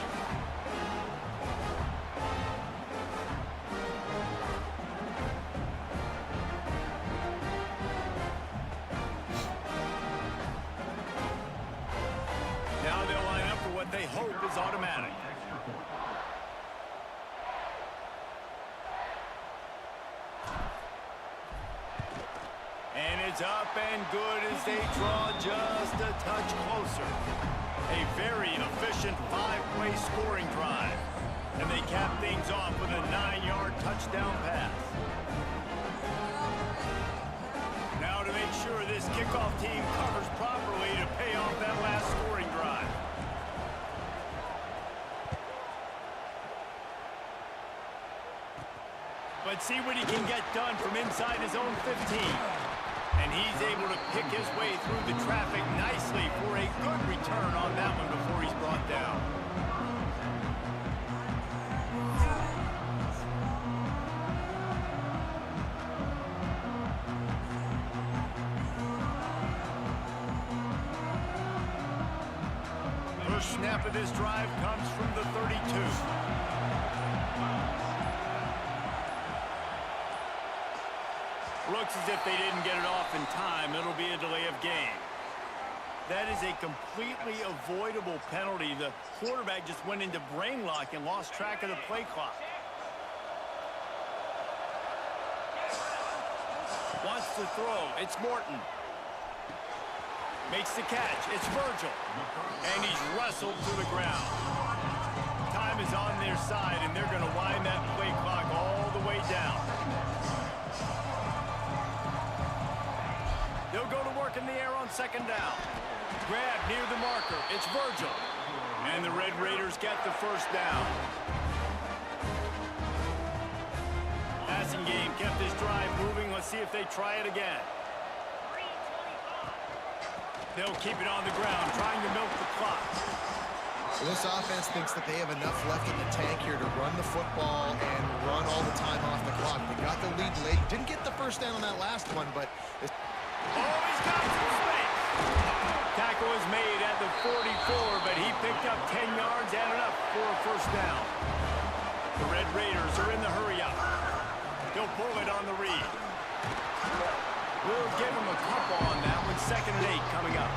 Now they'll line up for what they hope is automatic. And it's up and good as they draw just a touch closer. A very efficient 5-play scoring drive. And they cap things off with a 9-yard touchdown pass. Now to make sure this kickoff team covers properly to pay off that last scoring drive. Let's see what he can get done from inside his own 15. And he's able to pick his way through the traffic nicely for a good return on that one before he's brought down. First snap of this drive comes from the 32. Looks as if they didn't get it off in time. It'll be a delay of game. That is a completely avoidable penalty. The quarterback just went into brain lock and lost track of the play clock. Wants to throw. It's Morton. Makes the catch. It's Virgil. And he's wrestled to the ground. Time is on their side, and they're going to wind that play clock all the way down. They'll go to work in the air on second down. Grab near the marker. It's Virgil. And the Red Raiders get the first down. Passing game kept this drive moving. Let's see if they try it again. They'll keep it on the ground, trying to milk the clock. So this offense thinks that they have enough left in the tank here to run the football and run all the time off the clock. They got the lead late. Didn't get the first down on that last one, but... Oh, he's got some space. Tackle is made at the 44, but he picked up 10 yards and enough for a first down. The Red Raiders are in the hurry-up. They'll pull it on the read. We'll give him a couple on that one. 2nd and 8 coming up.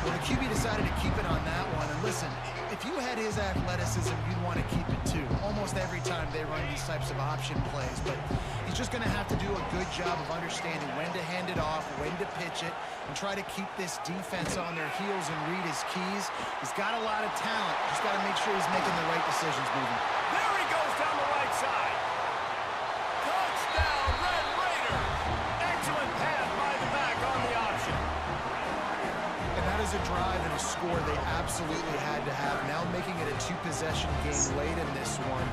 Well, the QB decided to keep it on that one. And listen, if you had his athleticism, you'd want to keep it too. Almost every time they run these types of option plays. But he's just going to have to do a good job of understanding when to hand it off, when to pitch it, and try to keep this defense on their heels and read his keys. He's got a lot of talent. Just got to make sure he's making the right decisions moving. There he goes down the right side. Touchdown, Red Raiders. Excellent pass by the back on the option. And that is a drive and a score they absolutely had to have. Now making it a 2-possession game late in this one.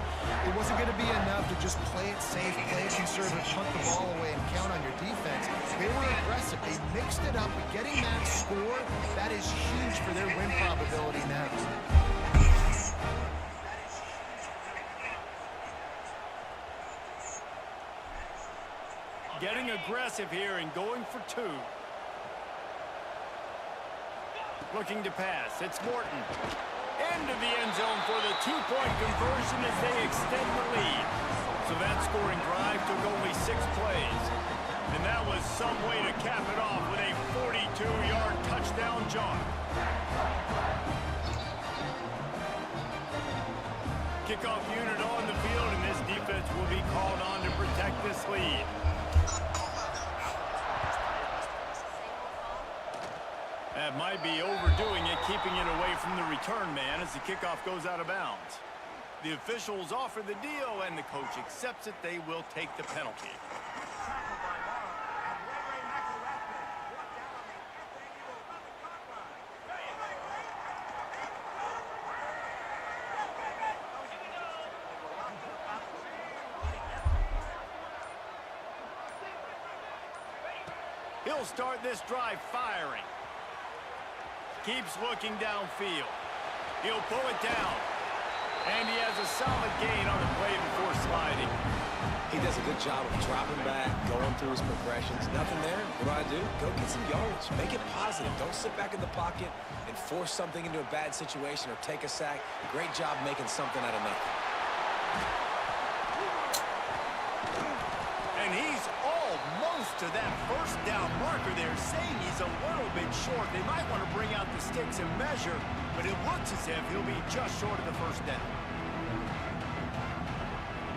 It wasn't going to be enough to just play it safe, play it conservative, punt the ball away, and count on your defense. They were aggressive. They mixed it up. But getting that score, that is huge for their win probability now. Getting aggressive here and going for 2. Looking to pass. It's Morton. Into the end zone for the 2-point conversion as they extend the lead. So that scoring drive took only 6 plays. And that was some way to cap it off with a 42-yard touchdown jaunt. Kickoff unit on the field, and this defense will be called on to protect this lead. That might be overdoing it, keeping it away from the return man as the kickoff goes out of bounds. The officials offer the deal, and the coach accepts it. They will take the penalty. He'll start this drive firing. Keeps looking downfield. He'll pull it down. And he has a solid gain on the play before sliding. He does a good job of dropping back, going through his progressions. Nothing there. What do? Go get some yardage. Make it positive. Don't sit back in the pocket and force something into a bad situation or take a sack. Great job making something out of nothing. And he's almost to that first down marker there, saying he's a little bit short. They might want to bring out the sticks and measure, but it looks as if he'll be just short of the first down.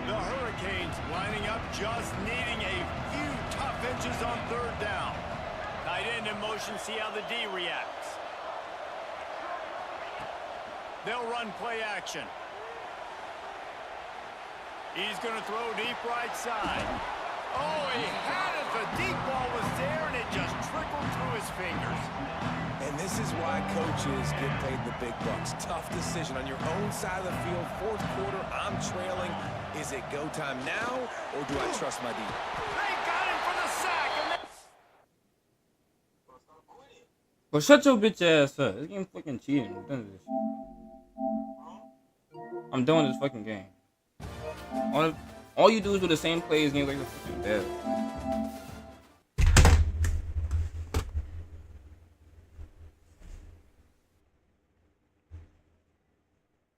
The Hurricanes lining up, just needing a few tough inches on third down. Tight end in motion, see how the D reacts. They'll run play action. He's going to throw deep right side. Oh, he had it. The deep ball was there, and it just trickled through his fingers. And this is why coaches get paid the big bucks. Tough decision on your own side of the field. Fourth quarter, I'm trailing. Is it go time now, or do I trust my D? They got him for the sack. And But shut your bitch ass up. This game fucking cheating. I'm done with this shit. I'm done with this fucking game. All you do is do the same plays games like the fucking best.